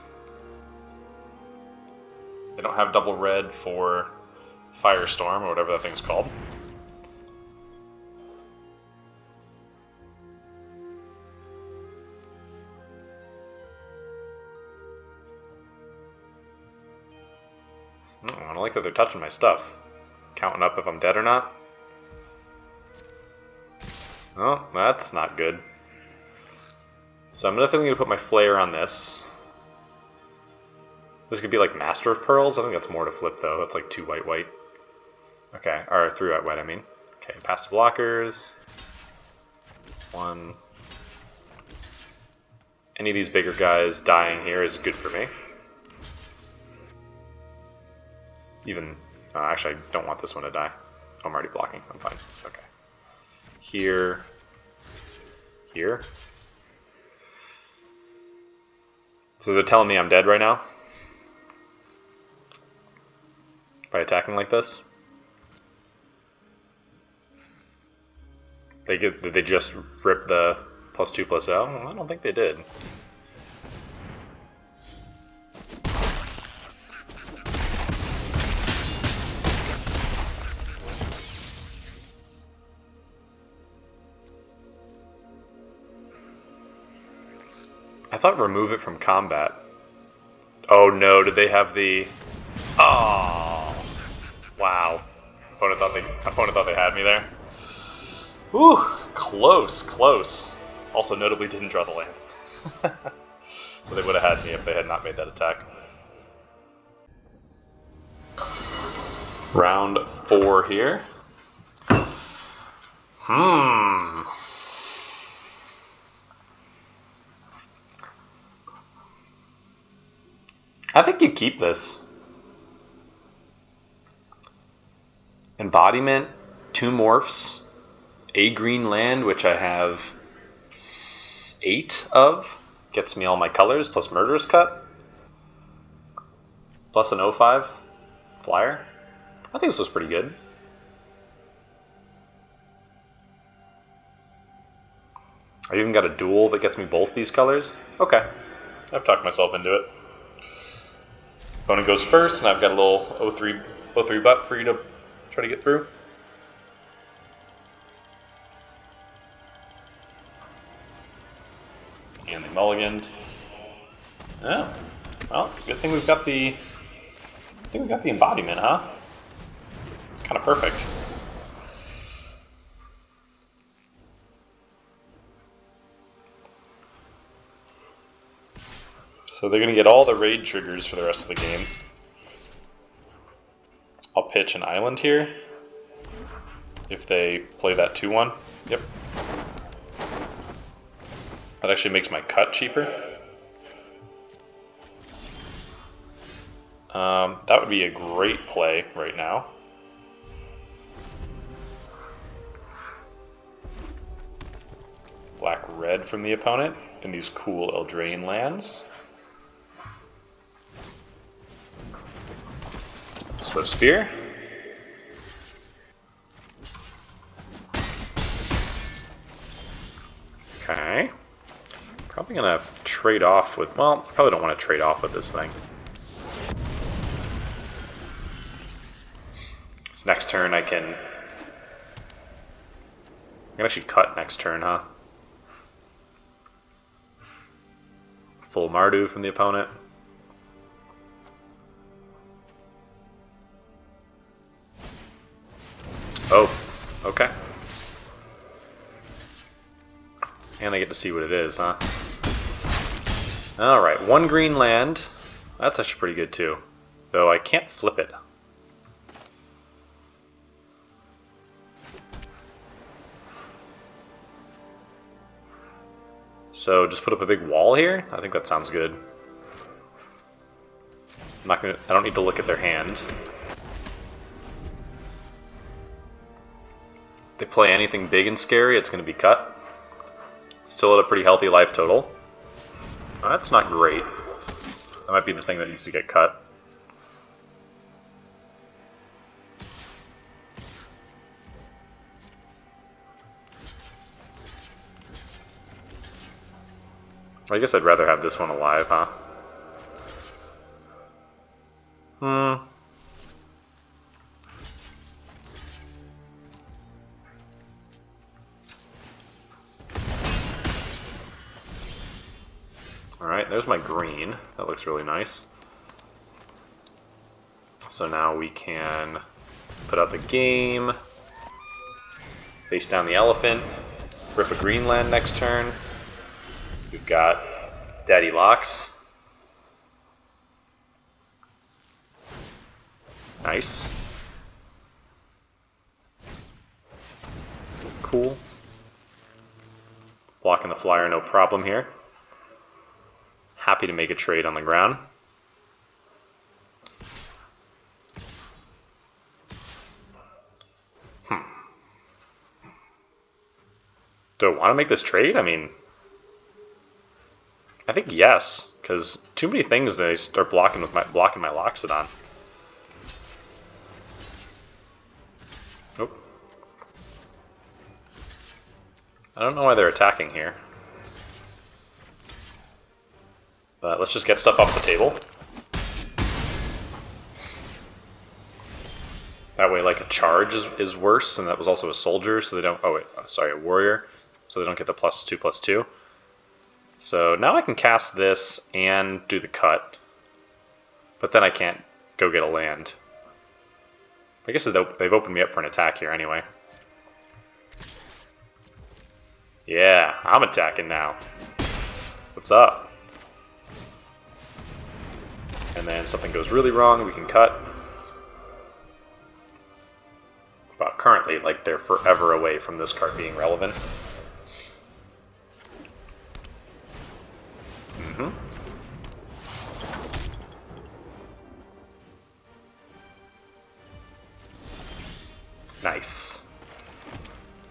They don't have double red for Firestorm, or whatever that thing's called. Oh, I don't like that they're touching my stuff. Counting up if I'm dead or not. Oh, that's not good. So I'm definitely going to put my flare on this. This could be like Master of Pearls. I think that's more to flip though. That's like 2 white. Okay, or 3 white, I mean. Okay, pass the blockers. 1, any of these bigger guys dying here is good for me. Even, actually I don't want this one to die. I'm already blocking, I'm fine. Okay. Here. Here. So they're telling me I'm dead right now? By attacking like this? Did they just rip the +2/+0? Well, I don't think they did. I thought remove it from combat. Oh no, did they have the... Oh! Wow. Opponent thought they had me there. Whew, close, close. Also notably didn't draw the land. So they would have had me if they had not made that attack. Round 4 here. I think you keep this. Embodiment, 2 morphs, a green land, which I have 8 of. Gets me all my colors, plus Murderous Cut. Plus an 05 flyer. I think this was pretty good. I even got a duel that gets me both these colors. Okay, I've talked myself into it. Opponent goes first, and I've got a little 03 butt for you to try to get through. And they mulliganed. Oh, well, good thing we've got the... I think we got the embodiment, huh? It's kind of perfect. So they're going to get all the raid triggers for the rest of the game. I'll pitch an island here. If they play that 2-1. Yep. That actually makes my cut cheaper. That would be a great play right now. Black-red from the opponent in these cool Eldraine lands. Swift Spear. Okay. Probably gonna trade off with, well, probably don't want to trade off with this thing. This next turn I can actually cut next turn, huh? Full Mardu from the opponent. Oh, okay. And I get to see what it is, huh? Alright, 1 green land. That's actually pretty good too. Though I can't flip it. So just put up a big wall here? I think that sounds good. I don't need to look at their hand. If they play anything big and scary, it's going to be cut. Still at a pretty healthy life total. Oh, that's not great. That might be the thing that needs to get cut. I guess I'd rather have this one alive, huh? Alright, there's my green. That looks really nice. So now we can put out the game, face down the elephant, rip a green land next turn. We've got Daddy Locks. Nice. Cool. Blocking the flyer, no problem here. happy to make a trade on the ground. Do I want to make this trade? I mean, I think yes, because too many things they start blocking my Loxodon. Nope. I don't know why they're attacking here. But let's just get stuff off the table. That way, like, a charge is worse, and that was also a soldier, so they don't... Oh, wait, sorry, a warrior. So they don't get the +2/+2. So now I can cast this and do the cut. But then I can't go get a land. I guess they've opened me up for an attack here anyway. Yeah, I'm attacking now. What's up? And then something goes really wrong, we can cut. But currently, like, they're forever away from this card being relevant. Nice.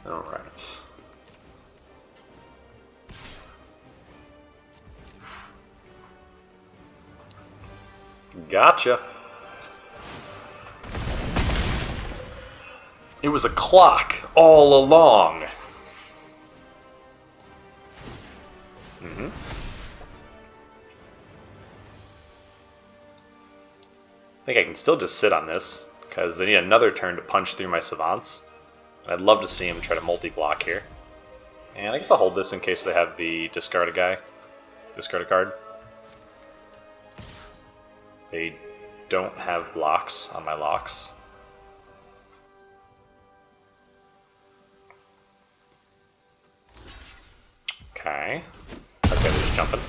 Alright. Gotcha. It was a clock all along. I think I can still just sit on this, because they need another turn to punch through my Savants. I'd love to see him try to multi-block here. And I guess I'll hold this in case they have the discard a card. They don't have blocks on my locks. Okay. Okay, they're just jumping.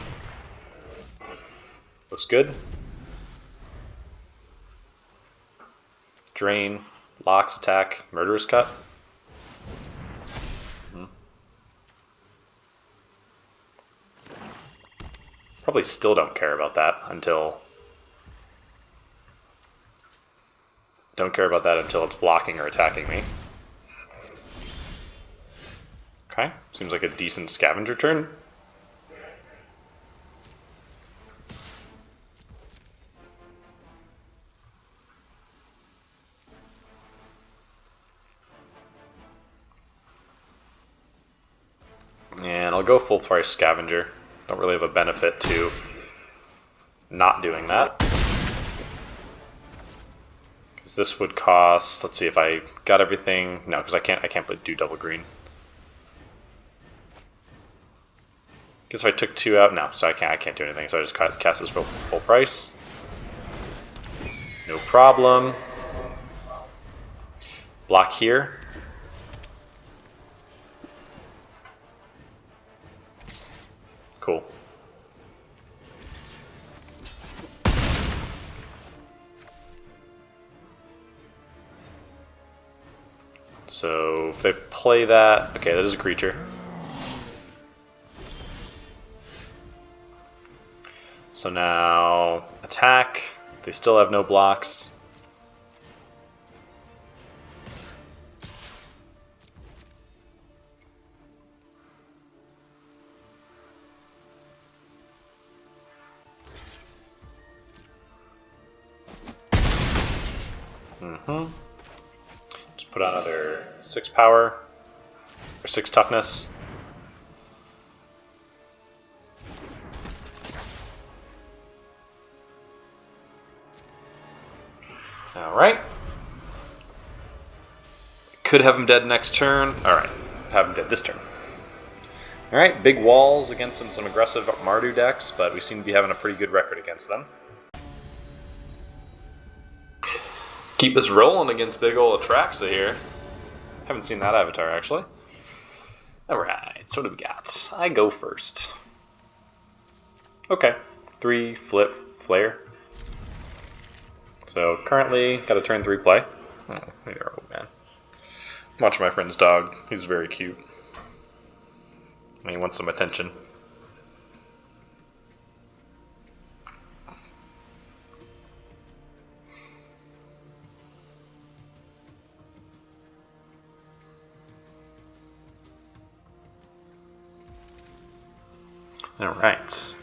Looks good. Drain, locks, attack, murderous cut. Probably still don't care about that until... Don't care about that until it's blocking or attacking me. Okay, seems like a decent scavenger turn. And I'll go full price scavenger. Don't really have a benefit to not doing that. Because this would cost, let's see if I got everything. No, because I can't do double green. Guess if I took 2 out, no, so I can't do anything. So I just cast this for full price. No problem. Block here. Cool. So if they play that, okay, that is a creature. So now attack. They still have no blocks. Just put on another 6 power or 6 toughness. Alright. Could have him dead next turn. Alright, have him dead this turn. Alright, big walls against some aggressive Mardu decks, but we seem to be having a pretty good record against them. Keep this rolling against big ol' Atraxa here. Haven't seen that avatar, actually. Alright, so what do we got? I go first. Okay, 3, flip, flare. So currently, got a turn 3 play. Oh, you're old man. Watch my friend's dog. He's very cute. And he wants some attention. Alright.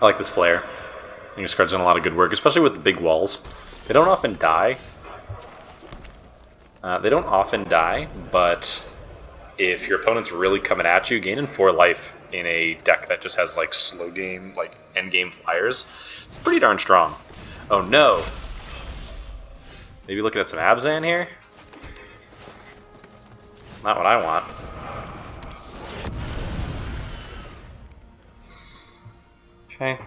I like this flare. I think this card's done a lot of good work, especially with the big walls. They don't often die. But if your opponent's really coming at you, gaining 4 life in a deck that just has like slow game, like end game flyers, it's pretty darn strong. Oh no! Maybe looking at some Abzan here? Not what I want. Okay.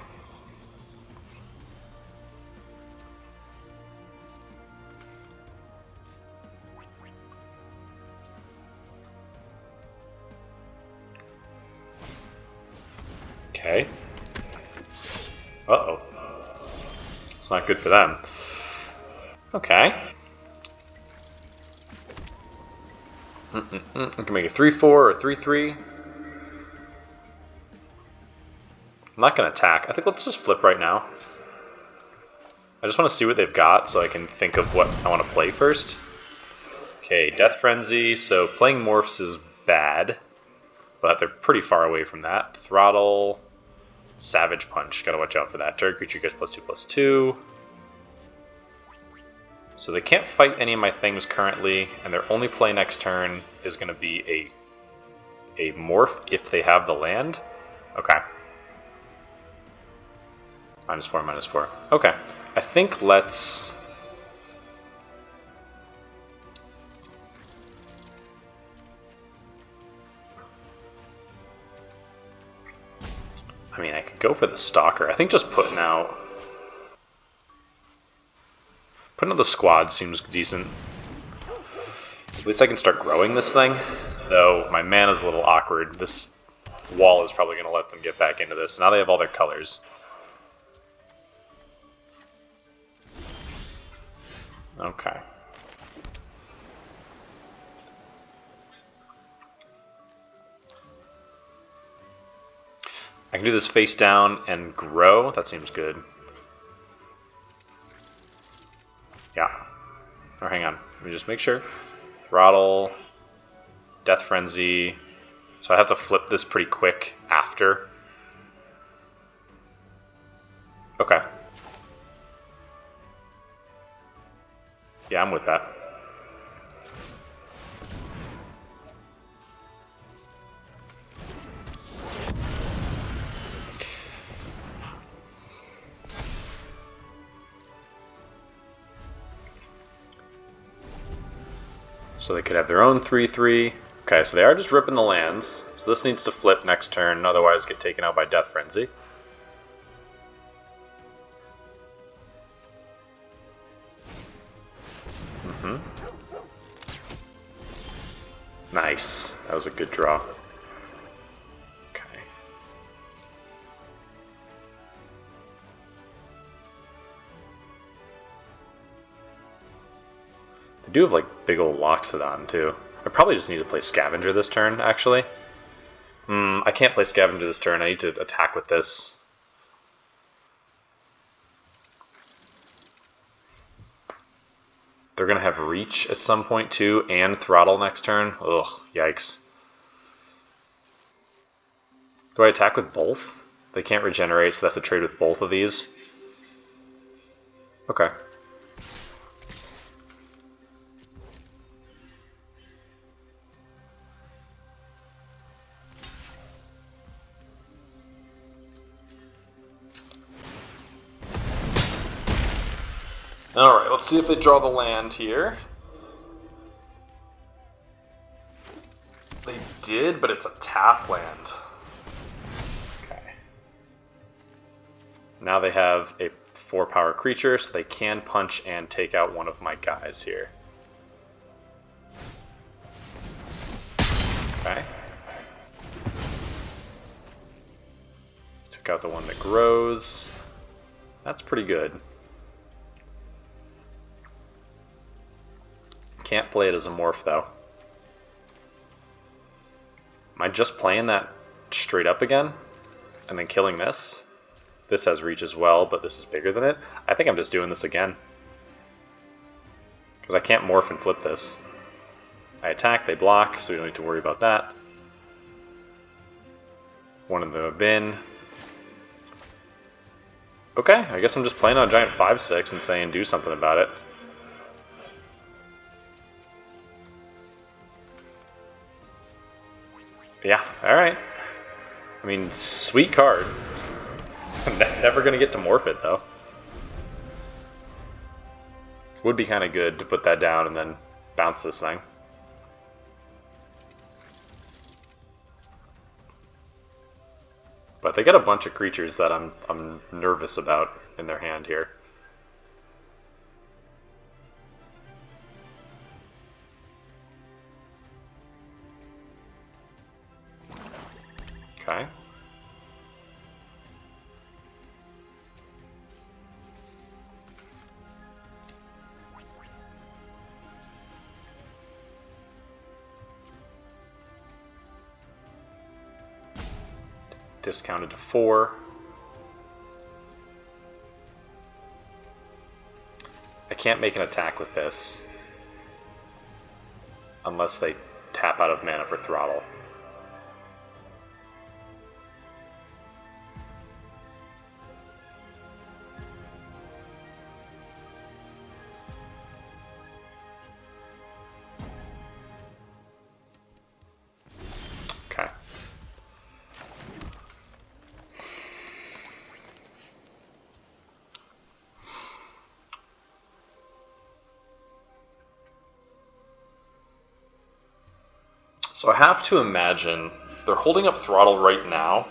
Okay. Uh-oh. It's not good for them. Okay. We can make a 3-4 or 3-3. I'm not going to attack. I think let's just flip right now. I just want to see what they've got so I can think of what I want to play first. Okay, Death Frenzy. So playing Morphs is bad, but they're pretty far away from that. Throttle, Savage Punch. Gotta watch out for that. Target creature gets +2/+2. So they can't fight any of my things currently, and their only play next turn is going to be a morph if they have the land. Okay. -4/-4. Okay. I think let's... I mean, I could go for the Stalker. I think just putting out the squad seems decent. At least I can start growing this thing. Though my mana's a little awkward. This wall is probably going to let them get back into this. Now they have all their colors. Okay. I can do this face down and grow. That seems good. Yeah. Or hang on. Let me just make sure. Throttle. Death Frenzy. So I have to flip this pretty quick after. Okay. Yeah, I'm with that. So they could have their own 3/3. Okay, so they are just ripping the lands. So this needs to flip next turn, otherwise get taken out by Death Frenzy. Nice. That was a good draw. Okay. They do have like big old Loxodon too. I probably just need to play Scavenger this turn, actually. I can't play Scavenger this turn. I need to attack with this. They're going to have Reach at some point too, and Throttle next turn. Ugh, yikes. Do I attack with both? They can't regenerate, so they have to trade with both of these. Okay. Alright, let's see if they draw the land here. They did, but it's a tap land. Okay. Now they have a 4-power creature, so they can punch and take out one of my guys here. Okay. Took out the one that grows. That's pretty good. Can't play it as a morph though. Am I just playing that straight up again? And then killing this? This has reach as well, but this is bigger than it. I think I'm just doing this again. Because I can't morph and flip this. I attack, they block, so we don't need to worry about that. One of them have been. Okay, I guess I'm just playing on a giant 5/6 and saying do something about it. Yeah, alright. I mean, sweet card. Never gonna get to morph it, though. Would be kind of good to put that down and then bounce this thing. But they got a bunch of creatures that I'm nervous about in their hand here. Okay. Discounted to 4. I can't make an attack with this unless they tap out of mana for throttle. Okay. So I have to imagine they're holding up throttle right now.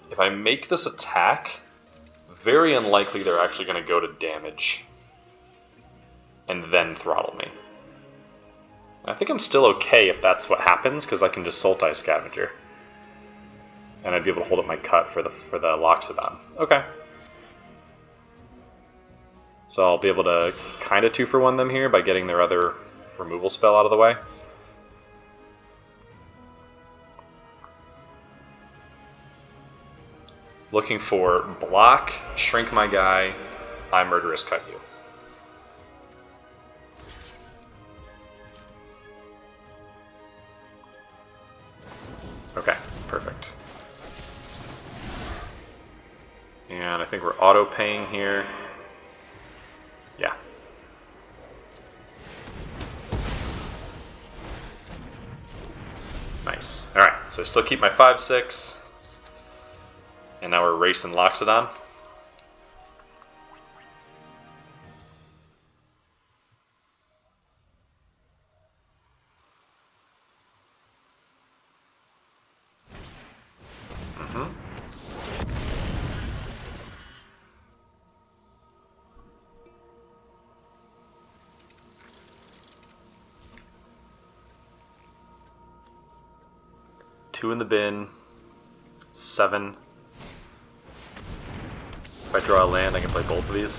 If I make this attack, very unlikely they're actually going to go to damage and then throttle me. I think I'm still okay if that's what happens, because I can just Sultai Scavenger. And I'd be able to hold up my cut for the Loxodon. Okay. So I'll be able to kind of 2-for-1 them here by getting their other removal spell out of the way. Looking for block, shrink my guy, I murderous cut you. Okay, perfect. And I think we're auto-paying here. Yeah. Nice. Alright, so I still keep my 5/6. And now we're racing Loxodon. Two in the bin. 7. If I draw a land, I can play both of these.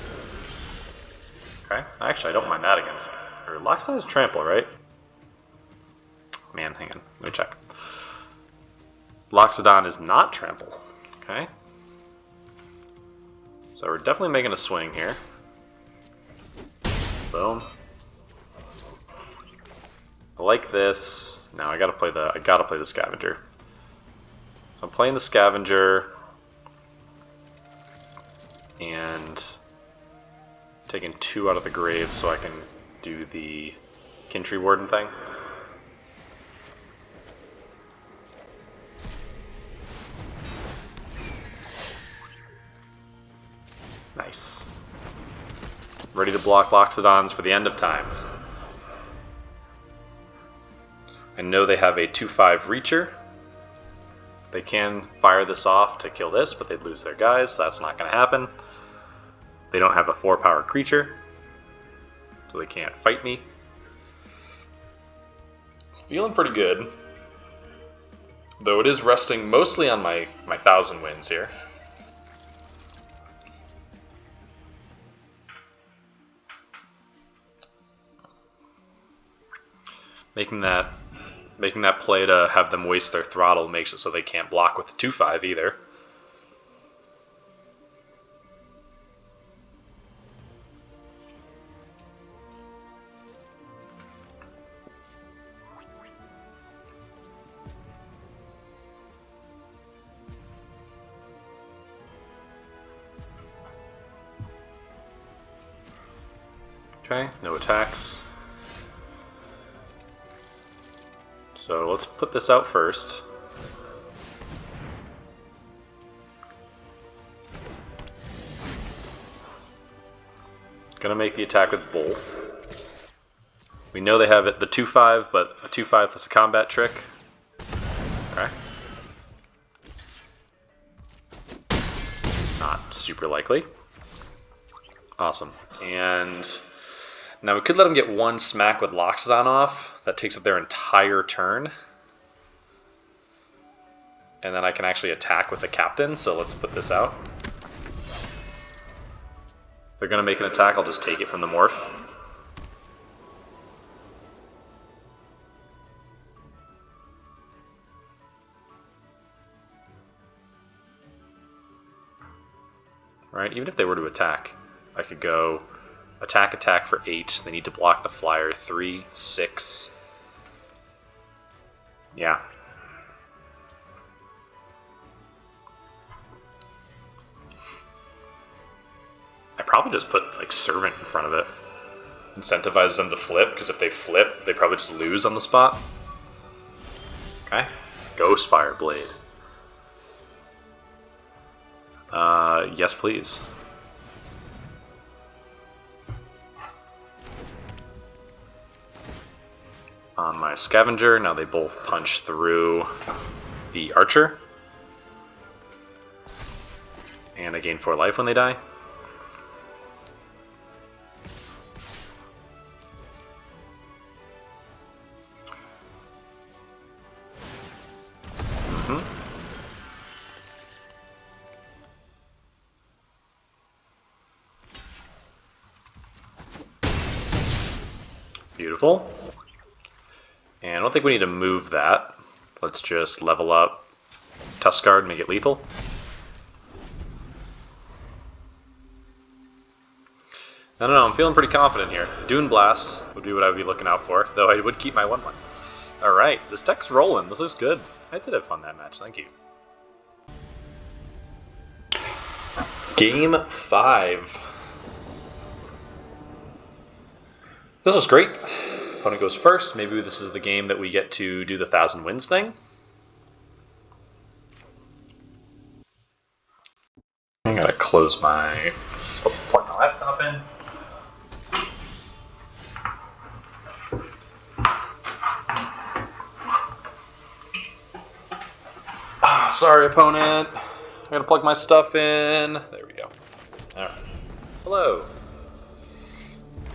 Okay. Actually, I don't mind that against. Or Loxodon is trample, right? Man, hang on. Let me check. Loxodon is not trample. Okay. So we're definitely making a swing here. Boom. I like this. Now I gotta play the Scavenger. So I'm playing the Scavenger and taking 2 out of the grave so I can do the Kintry Warden thing. Nice. Ready to block Loxodons for the end of time. I know they have a 2/5 Reacher. They can fire this off to kill this, but they'd lose their guys, so that's not going to happen. They don't have a 4-power creature, so they can't fight me. Feeling pretty good. Though it is resting mostly on my 1,000 wins here. Making that play to have them waste their throttle makes it so they can't block with the 2/5 either. Okay, no attacks. So let's put this out first. Gonna make the attack with both. We know they have it the 2-5, but a 2-5 plus a combat trick. Okay. Not super likely. Awesome. And now we could let them get one smack with Loxodon off. That takes up their entire turn. And then I can actually attack with the captain, so let's put this out. If they're going to make an attack, I'll just take it from the morph. Right, even if they were to attack, I could go attack for 8. They need to block the flyer 3, 6. Yeah. I probably just put like Servant in front of it. Incentivize them to flip, because if they flip, they probably just lose on the spot. Okay. Ghostfire Blade. Yes, please. On my Scavenger, now they both punch through the Archer. And I gain 4 life when they die. Beautiful. And I don't think we need to move that. Let's just level up Tuskguard and make it lethal. I don't know, I'm feeling pretty confident here. Dune Blast would be what I would be looking out for, though I would keep my 1/1. Alright, this deck's rolling. This looks good. I did have fun that match, thank you. Game 5. This was great. Opponent goes first. Maybe this is the game that we get to do the 1,000 wins thing. I gotta plug my laptop in. Sorry, opponent. I gotta plug my stuff in. There we go. Alright. Hello.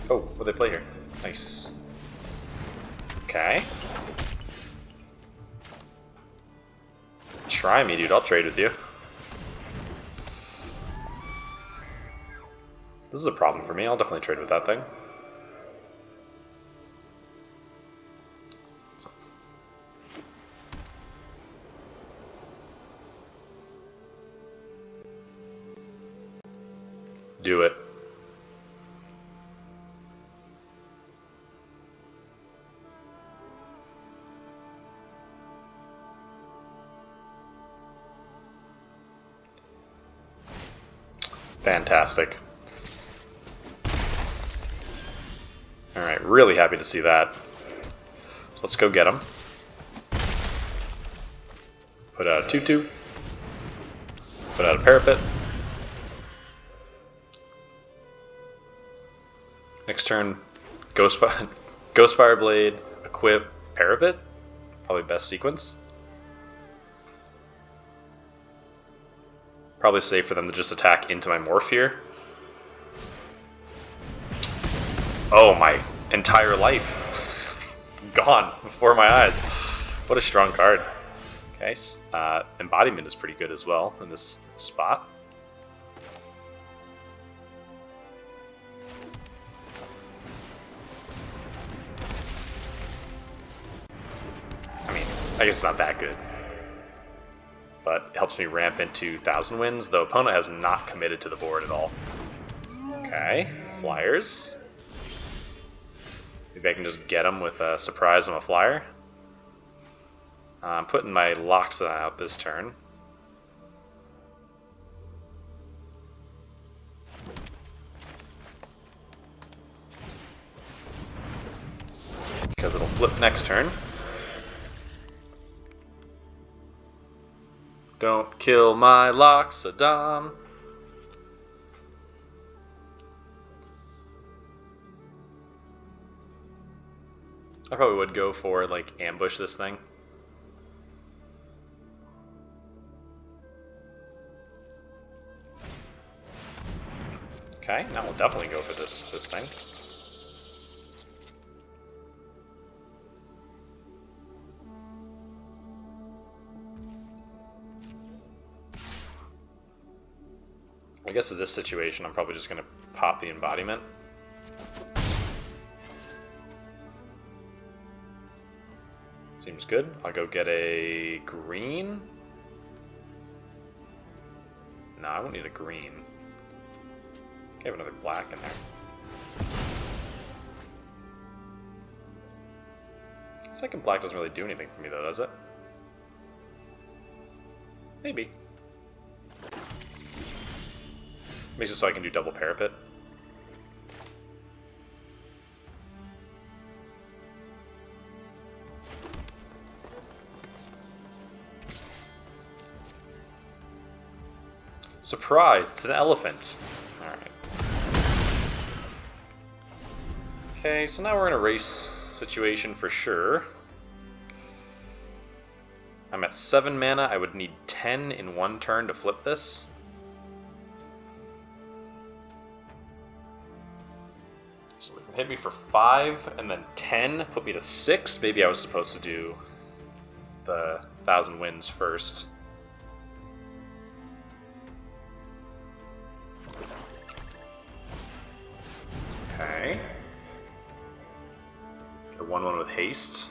Oh, what do they play here? Nice. Okay. Try me, dude. I'll trade with you. This is a problem for me. I'll definitely trade with that thing. Do it. Fantastic. Alright, really happy to see that. So let's go get him. Put out a 2/2. Put out a Parapet. Next turn, Ghostfire Blade, equip, Parapet. Probably best sequence. Probably safe for them to just attack into my morph here. Oh, my entire life. Gone before my eyes. What a strong card. Okay, Embodiment is pretty good as well in this spot. I mean, I guess it's not that good. But it helps me ramp into 1,000 wins. The opponent has not committed to the board at all. Okay, flyers. Maybe I can just get them with a surprise on a flyer. I'm putting my Loxodon out this turn. flip next turn. Don't kill my Loxodon. I probably would go for, like, ambush this thing. Okay, now we'll definitely go for this thing. I guess in this situation, I'm probably just going to pop the embodiment. Seems good. I'll go get a green. No, I won't need a green. Okay, I have another black in there. Second black doesn't really do anything for me though, does it? Maybe. Makes it so I can do double parapet. Surprise! It's an elephant. Alright. Okay, so now we're in a race situation for sure. I'm at 7 mana. I would need 10 in one turn to flip this. So they can hit me for 5 and then 10, put me to 6. Maybe I was supposed to do the 1,000 wins first. Okay. Get a 1/1 with haste.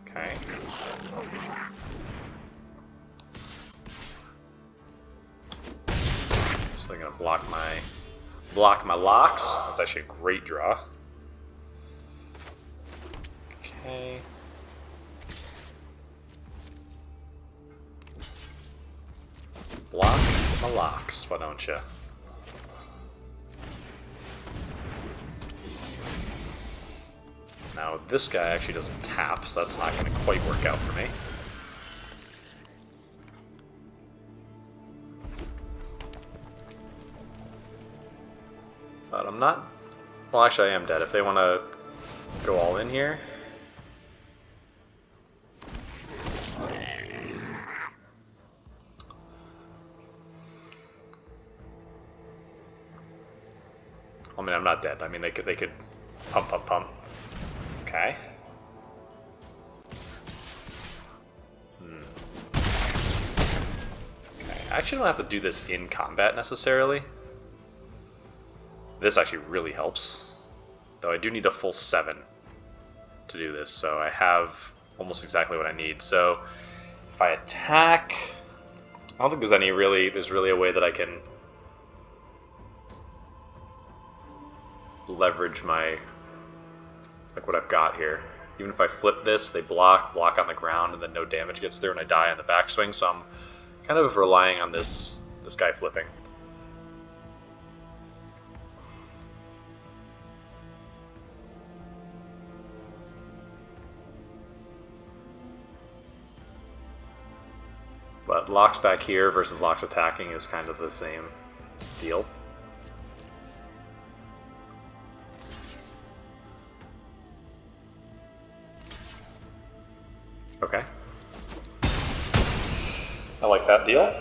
Okay. So they're gonna block my locks. That's actually a great draw. Okay. Block my locks, why don't you? Now this guy actually doesn't tap, so that's not going to quite work out for me. But I'm not... Well, actually I am dead. If they want to go all in here... I mean, I'm not dead. I mean, they could pump. Okay. Okay. I actually don't have to do this in combat necessarily. This actually really helps. Though I do need a full 7 to do this, so I have almost exactly what I need. So if I attack, I don't think there's really a way that I can leverage my, like what I've got here. Even if I flip this, they block on the ground, and then no damage gets through and I die on the backswing, so I'm kind of relying on this guy flipping. But locks back here versus locks attacking is kind of the same deal. Okay. I like that deal.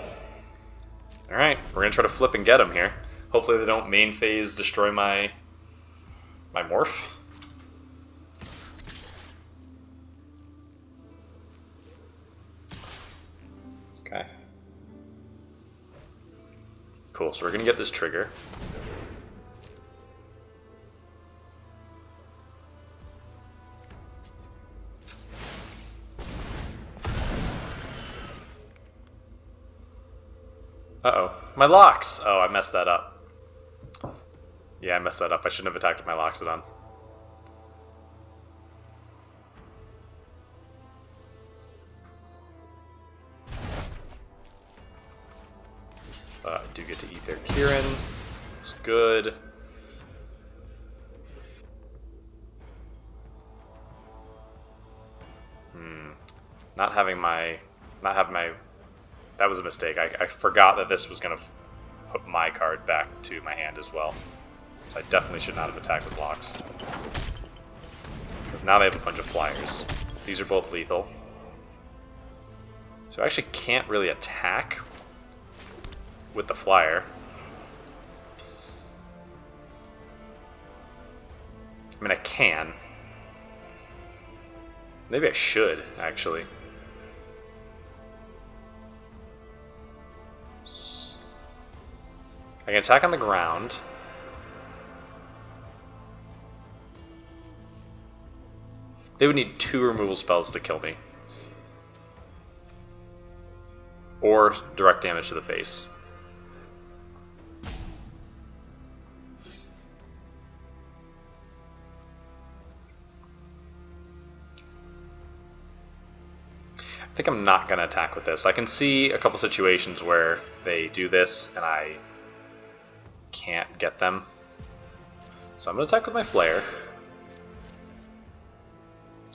Alright, we're gonna try to flip and get him here. Hopefully they don't main phase destroy my morph. Okay. Cool, so we're gonna get this trigger. Uh-oh. My locks! Oh, I messed that up. Yeah, I messed that up. I shouldn't have attacked with my Loxodon. I do get to eat their Kieran. It's good. not have my, that was a mistake. I forgot that this was going to put my card back to my hand as well. So I definitely should not have attacked with locks. Because now they have a bunch of flyers. These are both lethal. So I actually can't really attack with the flyer. I mean, I can. Maybe I should, actually. I can attack on the ground. They would need 2 removal spells to kill me. Or direct damage to the face. I think I'm not going to attack with this. I can see a couple situations where they do this and I can't get them. So I'm going to attack with my flare.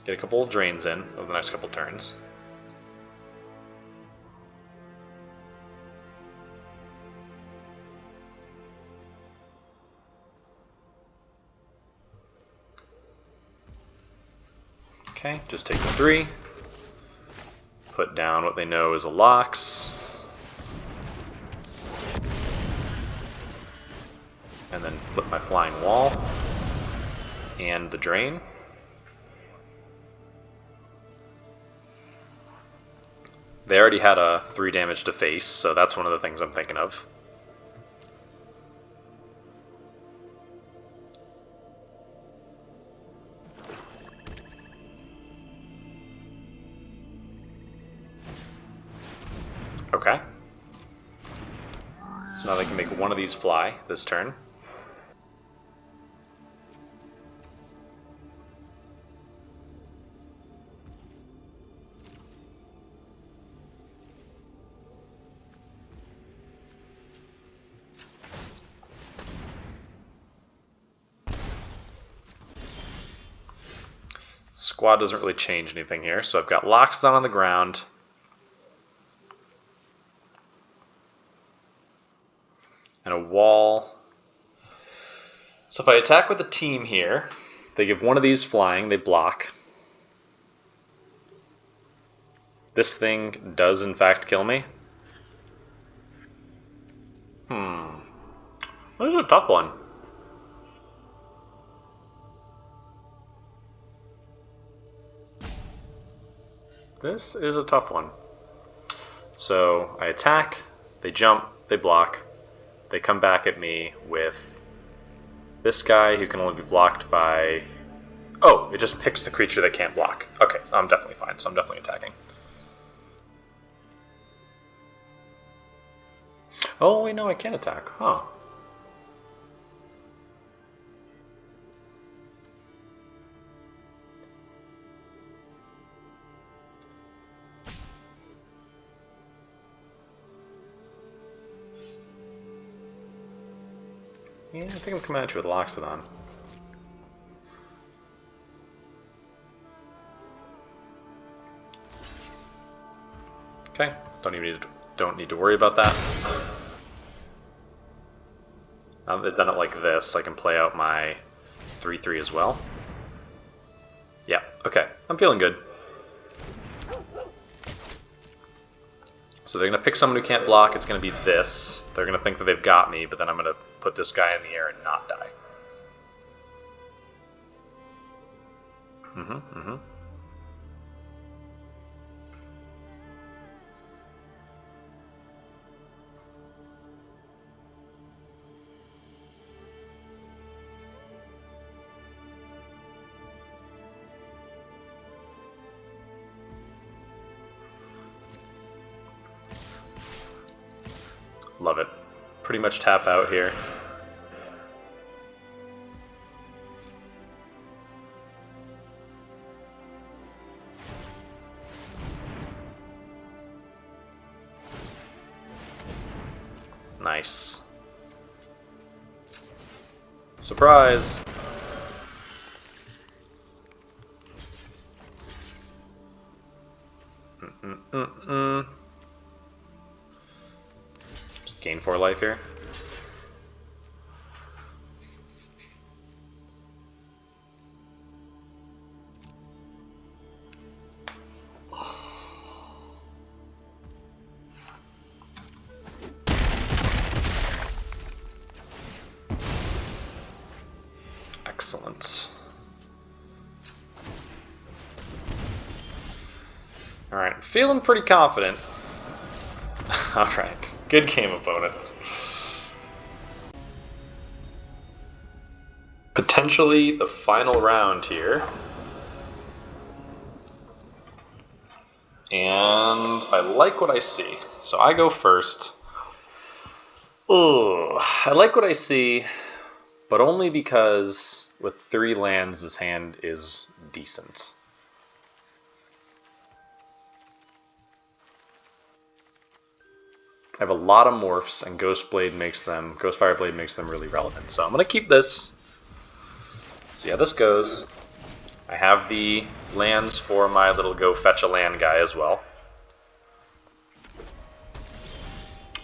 Get a couple of drains in over the next couple turns. Okay, just take the 3. Put down what they know is a locks. And then flip my flying wall. And the drain. They already had a 3 damage to face, so that's one of the things I'm thinking of. Okay. So now they can make one of these fly this turn. Squad doesn't really change anything here, so I've got locks down on the ground. And a wall. So if I attack with the team here, they give one of these flying, they block. This thing does in fact kill me. This is a tough one. This is a tough one. So I attack, they jump, they block. They come back at me with this guy who can only be blocked by... Oh, it just picks the creature that can't block. Okay, so I'm definitely fine, so I'm definitely attacking. Oh, wait, no, I can't attack. Huh. Yeah, I think I'm coming at you with Loxodon. Okay, don't need to worry about that. Now that they've done it like this, I can play out my 3/3 as well. Yeah, okay, I'm feeling good. So they're going to pick someone who can't block, it's going to be this. They're going to think that they've got me, but then I'm going to put this guy in the air and not die. Love it. Pretty much tap out here. Nice. Surprise! Just gain 4 life here. Excellent. Alright, I'm feeling pretty confident. Alright, good game, opponent. Potentially the final round here. And I like what I see. So I go first. Ooh, I like what I see, but only because with 3 lands, this hand is decent. I have a lot of morphs, and Ghostfire Blade makes them really relevant. So I'm going to keep this. See how this goes. I have the lands for my little go fetch a land guy as well.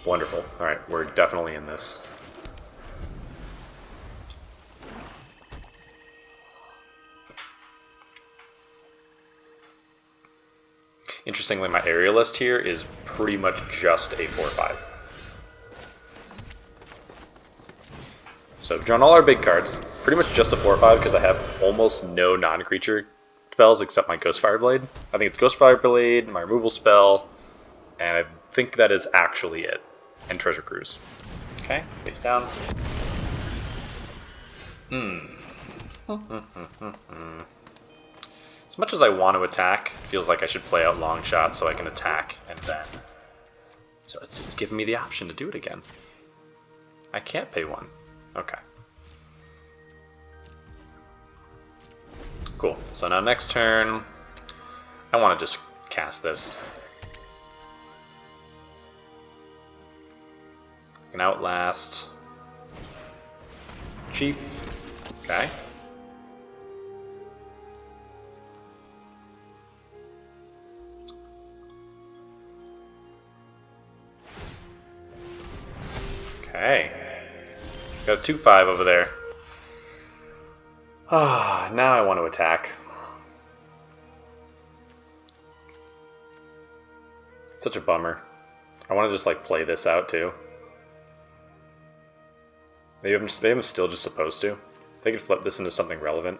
Wonderful. Alright, we're definitely in this. Interestingly, my area list here is pretty much just a 4/5. So we've drawn all our big cards. Pretty much just a 4/5 because I have almost no non-creature spells except my Ghostfire Blade. I think it's Ghostfire Blade, my removal spell, and I think that is actually it. And Treasure Cruise. Okay, face down. As much as I want to attack, feels like I should play out long shot so I can attack and then. So it's giving me the option to do it again. I can't pay 1. Okay. Cool. So now next turn, I want to just cast this. I can outlast Chief. Okay. Okay. Got a 2/5 over there. Ah, now I want to attack. Such a bummer. I want to just like play this out too. Maybe I'm still just supposed to. They could flip this into something relevant.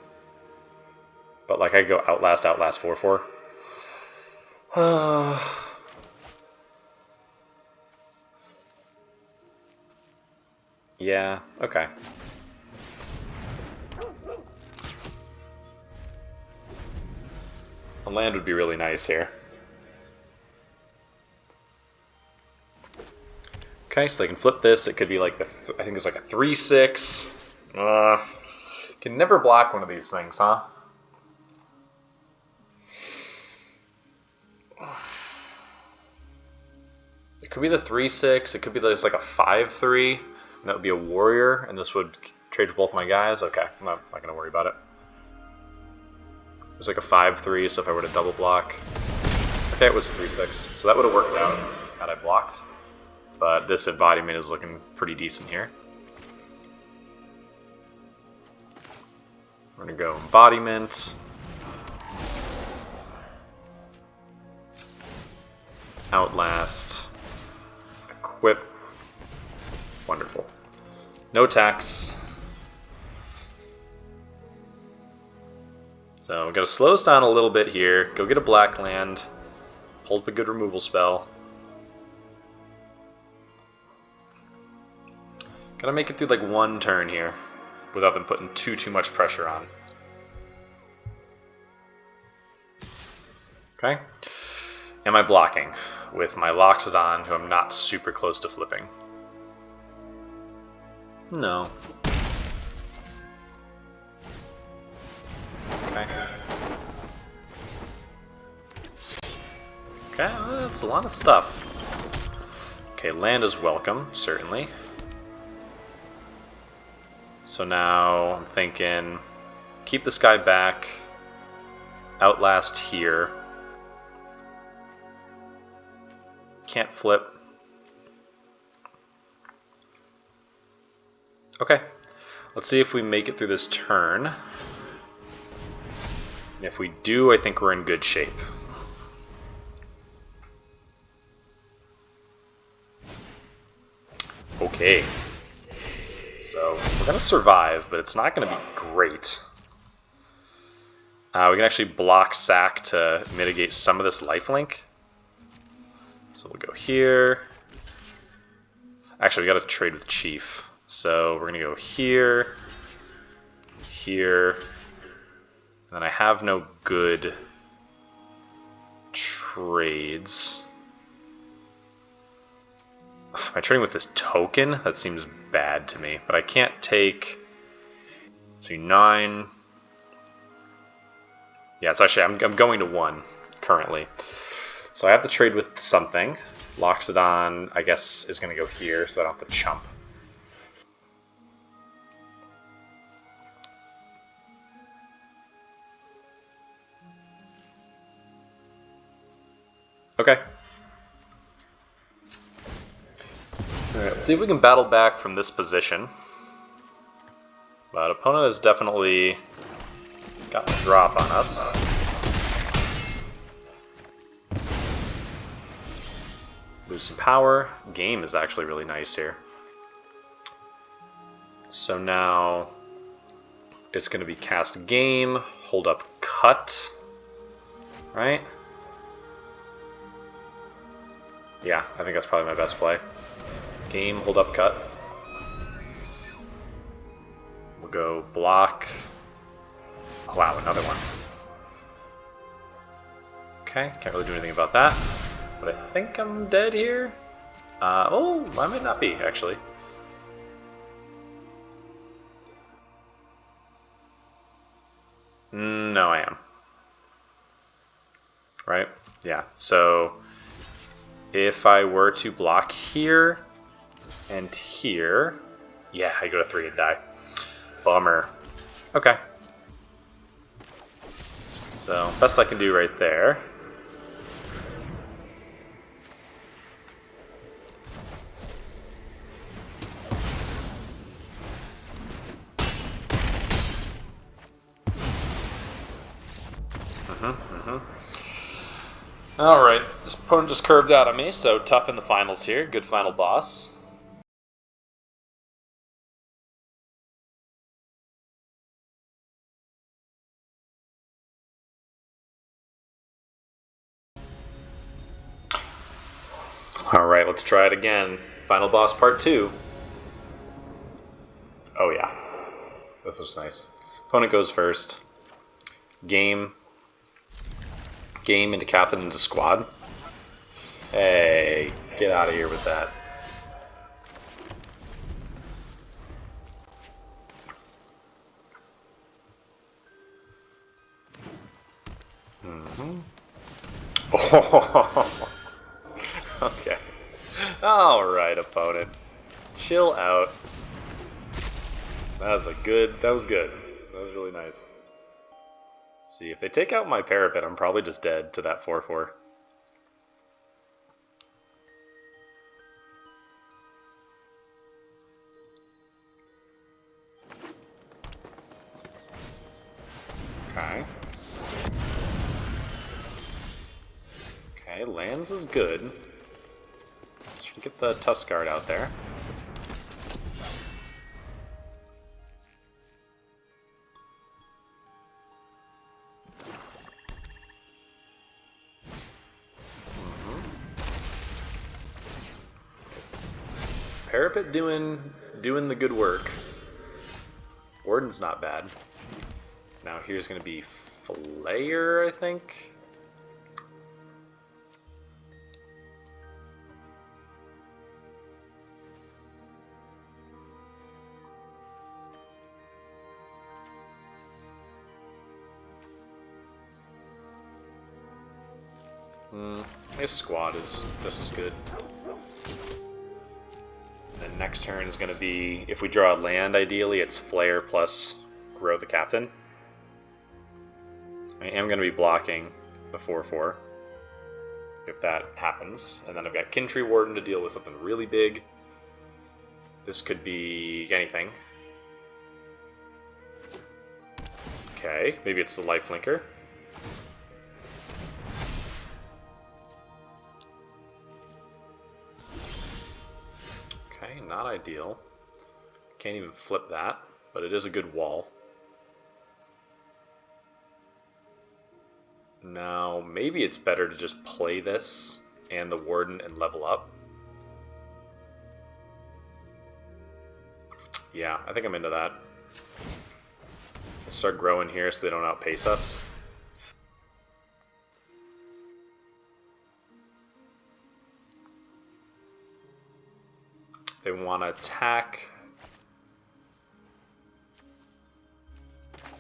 But like I go outlast 4/4. Yeah, okay. A land would be really nice here. Okay, so they can flip this. It could be like I think it's like a 3/6. Can never block one of these things, huh? It could be the 3/6. It could be there's like a 5/3. And that would be a warrior, and this would trade for both my guys. Okay, I'm not gonna worry about it. There's like a 5/3, so if I were to double block, okay, it was a 3/6, so that would have worked out had I blocked. But this embodiment is looking pretty decent here. We're gonna go embodiment, outlast, equip. Wonderful. No tax. So we're gonna slow us down a little bit here. Go get a black land. Hold a good removal spell. Gotta make it through like 1 turn here without them putting too much pressure on. Okay. Am I blocking with my Loxodon, who I'm not super close to flipping? No. Okay. Okay, well, that's a lot of stuff. Okay, land is welcome, certainly. So now I'm thinking, keep this guy back, outlast here. can't flip. Okay, let's see if we make it through this turn. And if we do, I think we're in good shape. Okay. So, we're going to survive, but it's not going to be great. We can actually block sack to mitigate some of this lifelink. So we'll go here. Actually, we got to trade with Chief. So we're going to go here, here, and then I have no good trades. Am I trading with this token? That seems bad to me, but I can't take... So 9... Yeah, it's actually, I'm going to 1 currently. So I have to trade with something. Loxodon, I guess, is going to go here, so I don't have to chump. Okay. Alright, let's see if we can battle back from this position. But opponent has definitely gotten a drop on us. Lose some power. Game is actually really nice here. So now it's going to be cast game, hold up cut, right? Yeah, I think that's probably my best play. Game, hold up cut. We'll go block. Oh, wow, another one. Okay, can't really do anything about that. But I think I'm dead here. Oh, I might not be, actually. No, I am. Right? Yeah, so if I were to block here and here, yeah, I go to 3 and die. Bummer. Okay. So, best I can do right there. Alright, this opponent just curved out on me, so tough in the finals here. Good final boss. Alright, let's try it again. Final boss part 2. Oh yeah, this was nice. Opponent goes first. Game into captain into squad. Hey, get out of here with that. Oh, okay. Alright, opponent. Chill out. That was good. That was really nice. See, if they take out my parapet, I'm probably just dead to that 4/4. Okay. Okay, lands is good. Should get the Tusk Guard out there. Parapet doing the good work. Warden's not bad. Now here's going to be Flare, I think. His squad is just as good. And next turn is going to be, if we draw a land, ideally, it's Flare plus Grow the Captain. I am going to be blocking the 4/4. if that happens. And then I've got Kintree Warden to deal with something really big. This could be anything. Okay, maybe it's the Lifelinker. Okay, not ideal. Can't even flip that, but it is a good wall. Now, maybe it's better to just play this and the Warden and level up. Yeah, I think I'm into that. Let's start growing here so they don't outpace us. They want to attack. I'm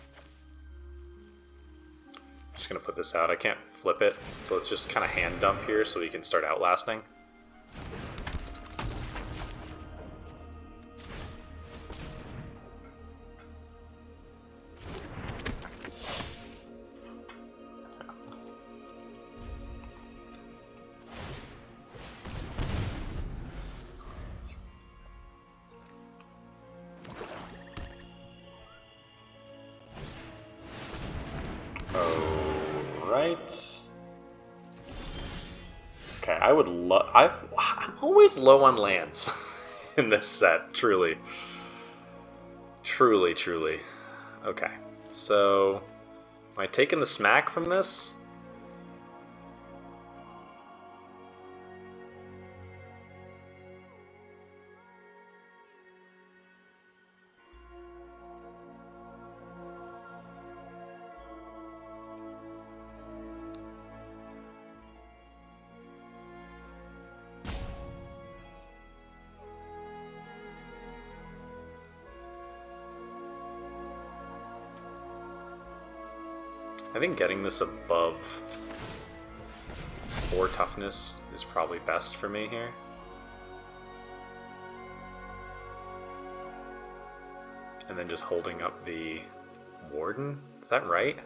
just going to put this out. I can't flip it, so let's just kind of hand dump here so we can start outlasting. Alright. Okay, I'm always low on lands in this set, truly. Truly. Okay, so am I taking the smack from this? I think getting this above 4 toughness is probably best for me here. And then just holding up the Warden? Is that right?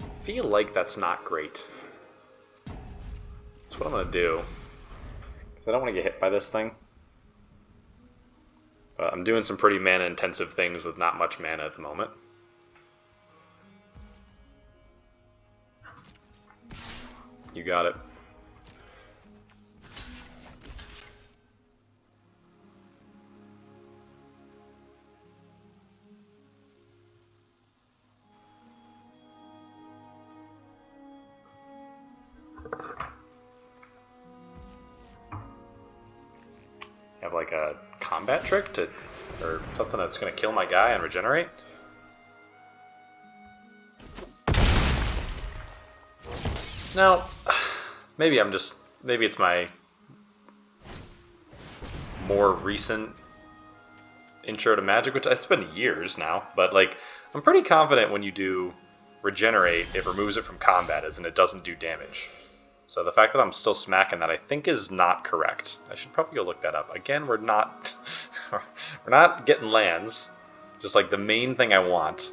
I feel like that's not great. That's what I'm gonna do. I don't want to get hit by this thing. But I'm doing some pretty mana intensive things with not much mana at the moment. You got it. Have like a combat trick to, or something that's going to kill my guy and regenerate? No, maybe it's my more recent intro to Magic, which it's been years now, but like I'm pretty confident when you do regenerate, it removes it from combat and it doesn't do damage. So the fact that I'm still smacking that, I think, is not correct. I should probably go look that up. Again, we're not getting lands. Just like the main thing I want.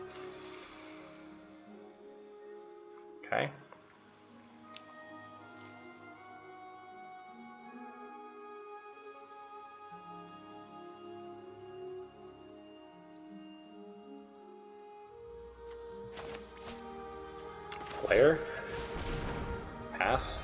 Okay. Flare. Pass.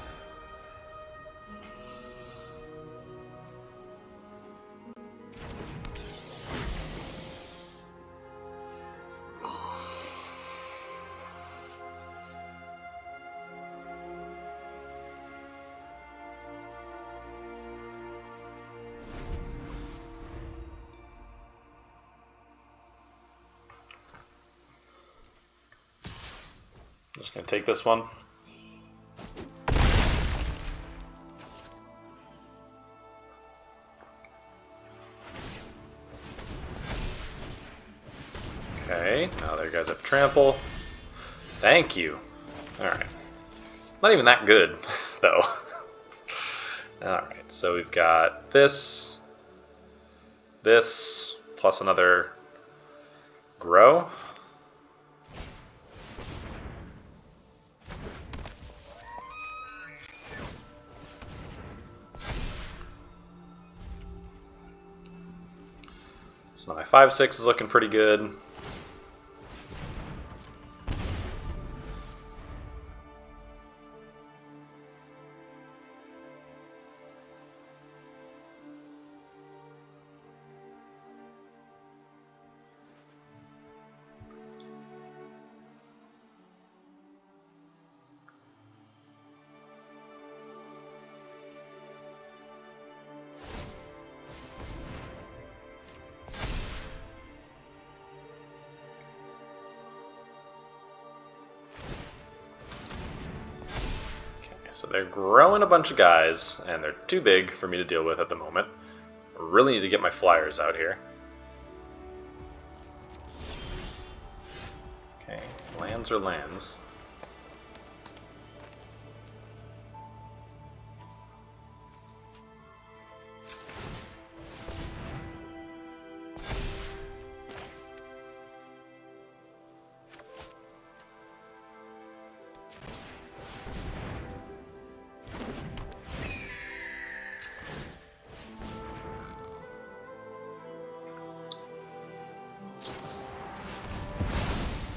Just gonna take this one. Okay, now there guys have trample. Thank you. Alright. Not even that good, though. Alright, so we've got this. this, plus another grow. So my 5/6 is looking pretty good. So they're growing a bunch of guys, and they're too big for me to deal with at the moment. I really need to get my flyers out here. Okay, lands are lands.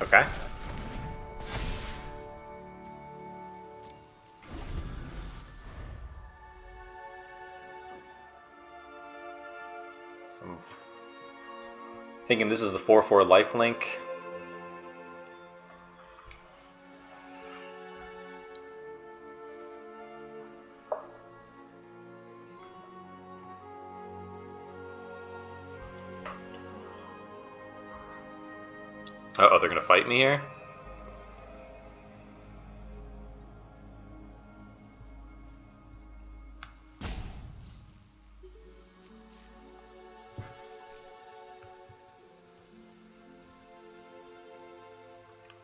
Okay. I'm thinking this is the 4/4 lifelink. Uh-oh, they're gonna fight me here?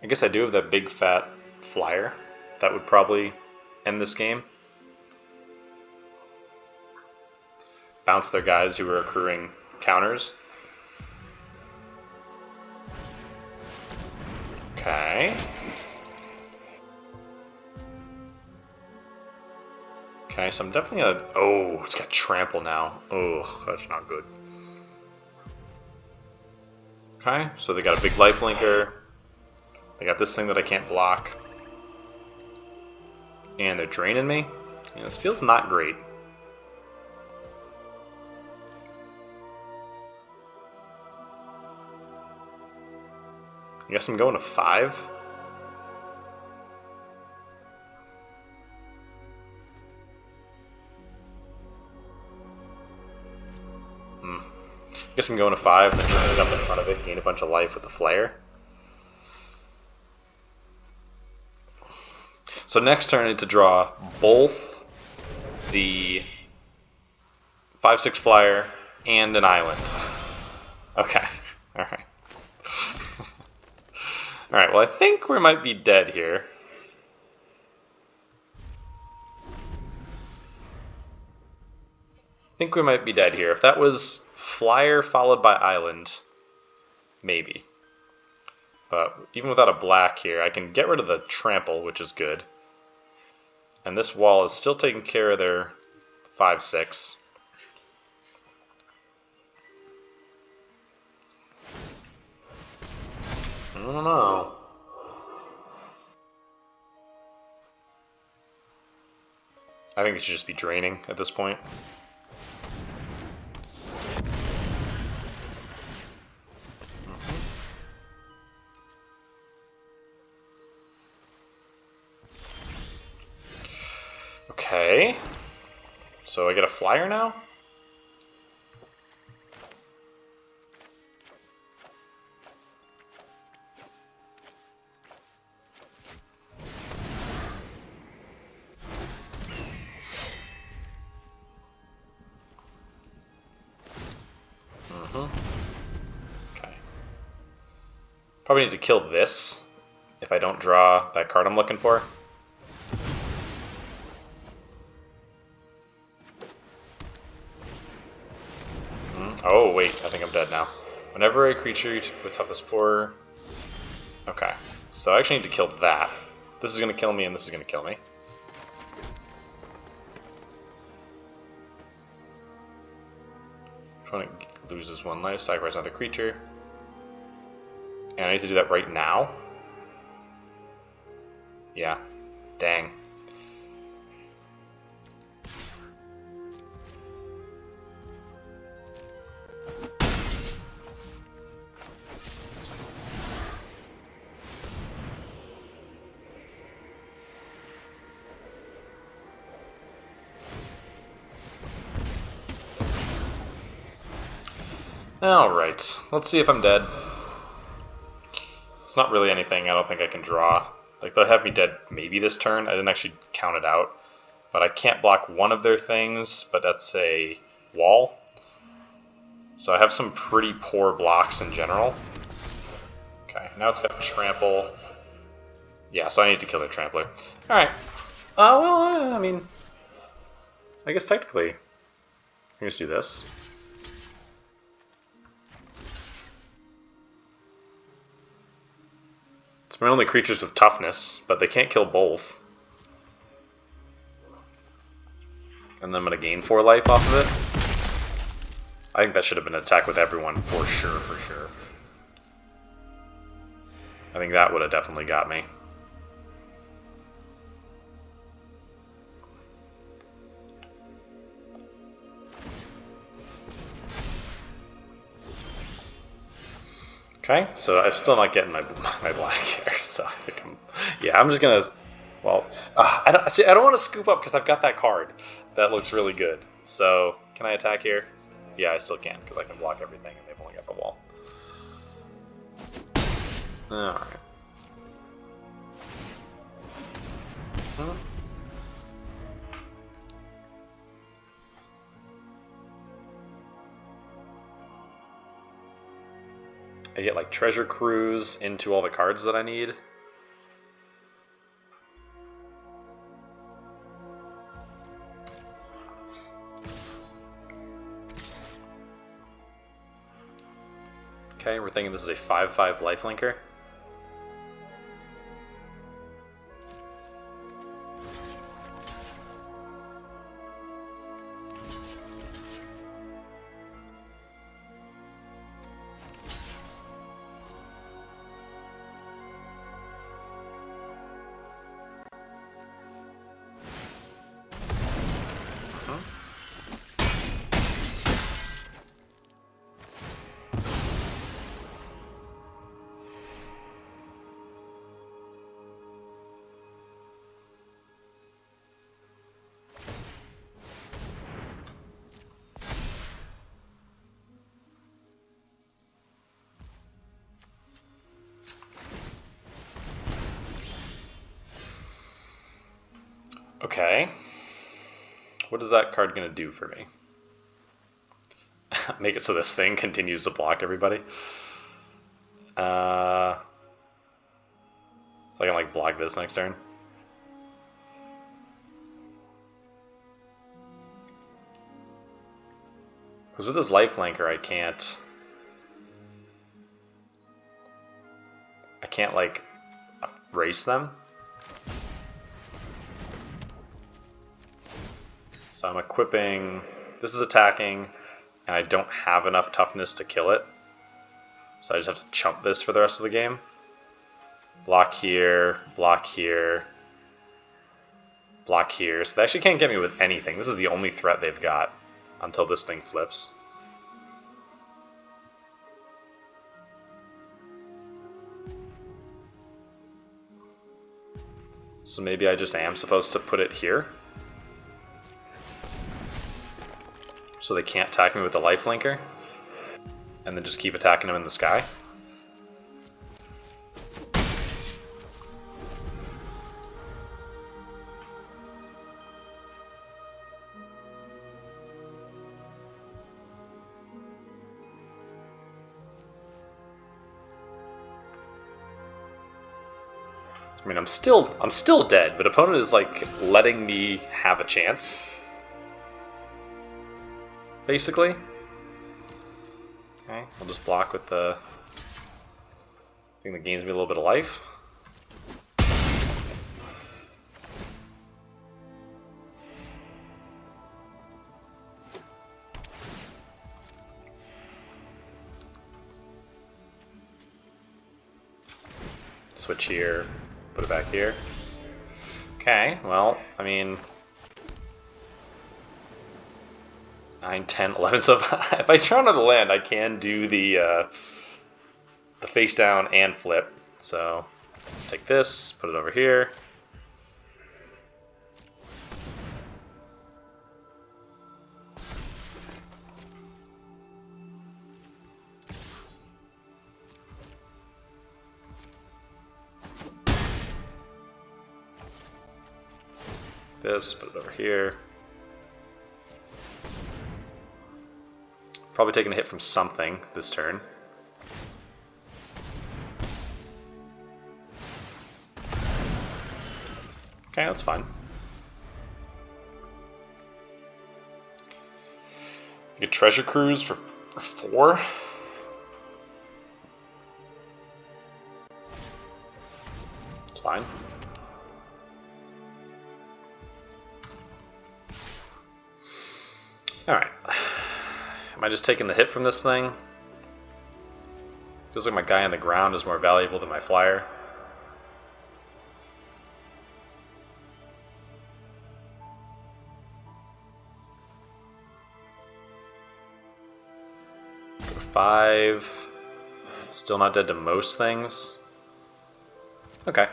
I guess I do have that big fat flyer. That would probably end this game. Bounce their guys who are accruing counters. Okay. Okay, so I'm definitely gonna... Oh, it's got trample now. Oh, that's not good. Okay, so they got a big lifelinker. They got this thing that I can't block. And they're draining me. And this feels not great. I guess I'm going to 5. I guess I'm going to 5, then just jump in front of it, gain a bunch of life with the flare. So next turn I need to draw both the 5/6 flyer and an island. Okay, alright. Alright, well I think we might be dead here. If that was flyer followed by island, maybe. But even without a black here, I can get rid of the trample, which is good. And this wall is still taking care of their 5/6. I don't know. I think it should just be draining at this point. Okay. So I get a flyer now? Okay. Probably need to kill this if I don't draw that card I'm looking for. Oh, wait. Whenever a creature with toughness 4... Okay, so I actually need to kill that. This is going to kill me, and this is going to kill me. Opponent loses 1 life, sacrifice another creature. And I need to do that right now? Yeah. Dang. Alright, let's see if I'm dead. It's not really anything I don't think I can draw. Like, they'll have me dead maybe this turn. I didn't actually count it out. But I can't block one of their things, but that's a wall. So I have some pretty poor blocks in general. Okay, now it's got trample. Yeah, so I need to kill their trampler. Alright. Well, I mean... I guess technically... I can just do this. It's my only creatures with toughness, but they can't kill both. And then I'm going to gain 4 life off of it. I think that should have been an attack with everyone for sure, for sure. I think that would have definitely got me. Okay, so I'm still not getting my black here, so I think I'm just gonna, well, I don't want to scoop up because I've got that card that looks really good. So can I attack here? Yeah, I still can because I can block everything and they've only got the wall. All right. I get like treasure cruise into all the cards that I need. Okay, we're thinking this is a 5/5 lifelinker. Okay. What is that card going to do for me? Make it so this thing continues to block everybody? So I can like block this next turn? Because with this lifelinker I can't like erase them. So I'm equipping, this is attacking, and I don't have enough toughness to kill it. So I just have to chump this for the rest of the game. Block here, block here, block here. So they actually can't get me with anything. This is the only threat they've got until this thing flips. So maybe I just am supposed to put it here. So they can't attack me with the lifelinker, and then just keep attacking them in the sky. I mean, I'm still dead, but opponent is like letting me have a chance. Basically. Okay. We'll just block with the... I think that gains me a little bit of life. Switch here, put it back here. Okay, well, I mean... 9, 10, 11, so if I draw another land, I can do the face down and flip. So let's take this, put it over here. This, put it over here. Probably taking a hit from something this turn. Okay, that's fine. Get treasure cruise for 4. It's fine. Alright. Am I just taking the hit from this thing? Feels like my guy on the ground is more valuable than my flyer. Go to 5. Still not dead to most things. Okay.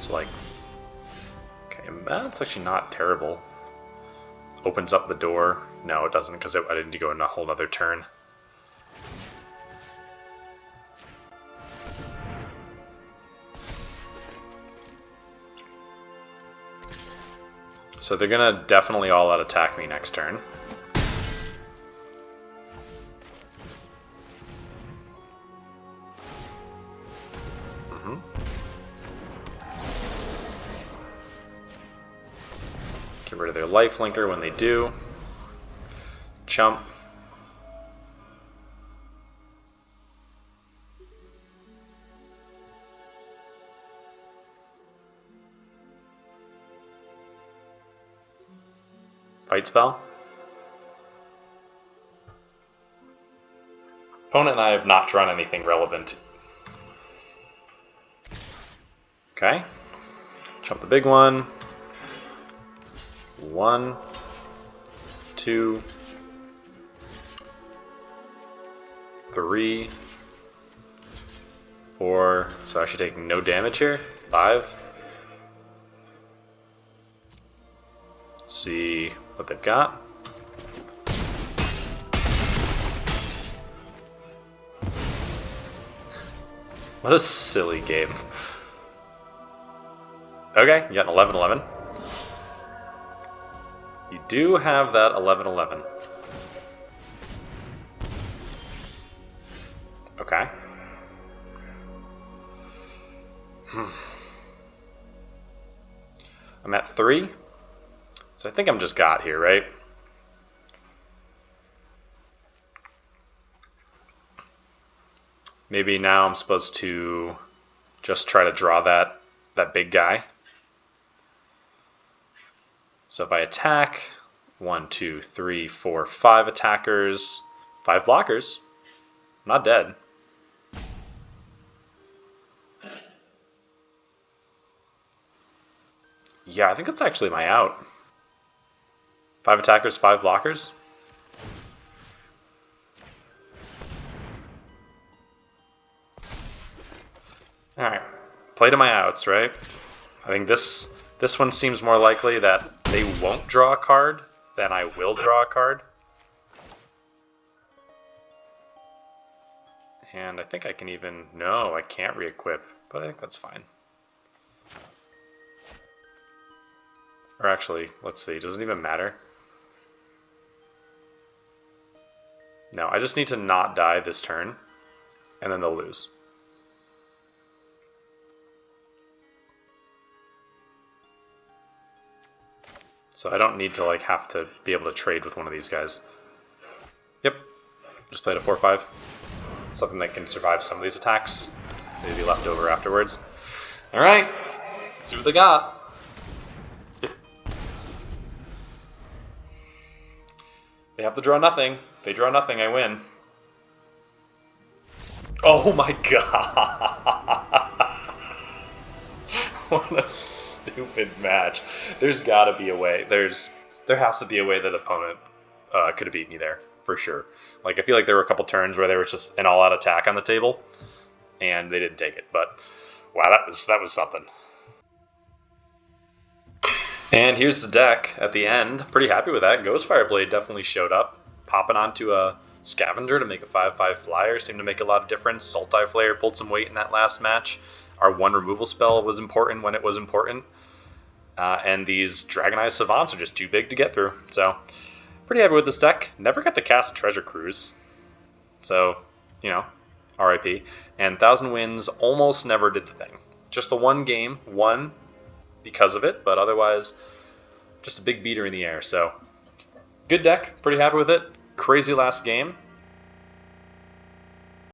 Like, okay, that's actually not terrible. Opens up the door. No, it doesn't, because I didn't go in a whole other turn. So they're gonna definitely all out attack me next turn. Get rid of their life linker when they do. Chump. Fight spell. Opponent and I have not drawn anything relevant. Okay. Chump the big one. 1, 2, 3, 4. So actually taking no damage here. 5. Let's see what they've got. What a silly game. Okay, you got an 11-11. You do have that 11-11. Okay. I'm at 3. So I think I'm just got here, right? Maybe now I'm supposed to just try to draw that big guy. So if I attack, 1, 2, 3, 4, 5 attackers, 5 blockers, I'm not dead. Yeah, I think that's actually my out. 5 attackers, 5 blockers. Alright, play to my outs, right? I think this one seems more likely that they won't draw a card than I will draw a card. And I think I can even... No, I can't re-equip, but I think that's fine. Or actually, let's see, does it even matter? No, I just need to not die this turn, and then they'll lose. So I don't need to like have to be able to trade with one of these guys. Yep, just played a 4-5. Something that can survive some of these attacks. Maybe left over afterwards. Alright, let's see what they got. They have to draw nothing. If they draw nothing, I win. Oh my god! What a stupid match. There's gotta be a way. There has to be a way that opponent could have beat me there, for sure. Like, I feel like there were a couple turns where there was just an all-out attack on the table, and they didn't take it. But, wow, that was something. And here's the deck at the end. Pretty happy with that. Ghostfire Blade definitely showed up. Popping onto a Scavenger to make a 5/5 flyer seemed to make a lot of difference. Sultai Flare pulled some weight in that last match. Our one removal spell was important when it was important. And these Dragonized Savants are just too big to get through. So, pretty happy with this deck. Never got to cast Treasure Cruise. So, you know, RIP. And Thousand Winds almost never did the thing. Just the one game, won because of it, but otherwise, just a big beater in the air. So, good deck. Pretty happy with it. Crazy last game.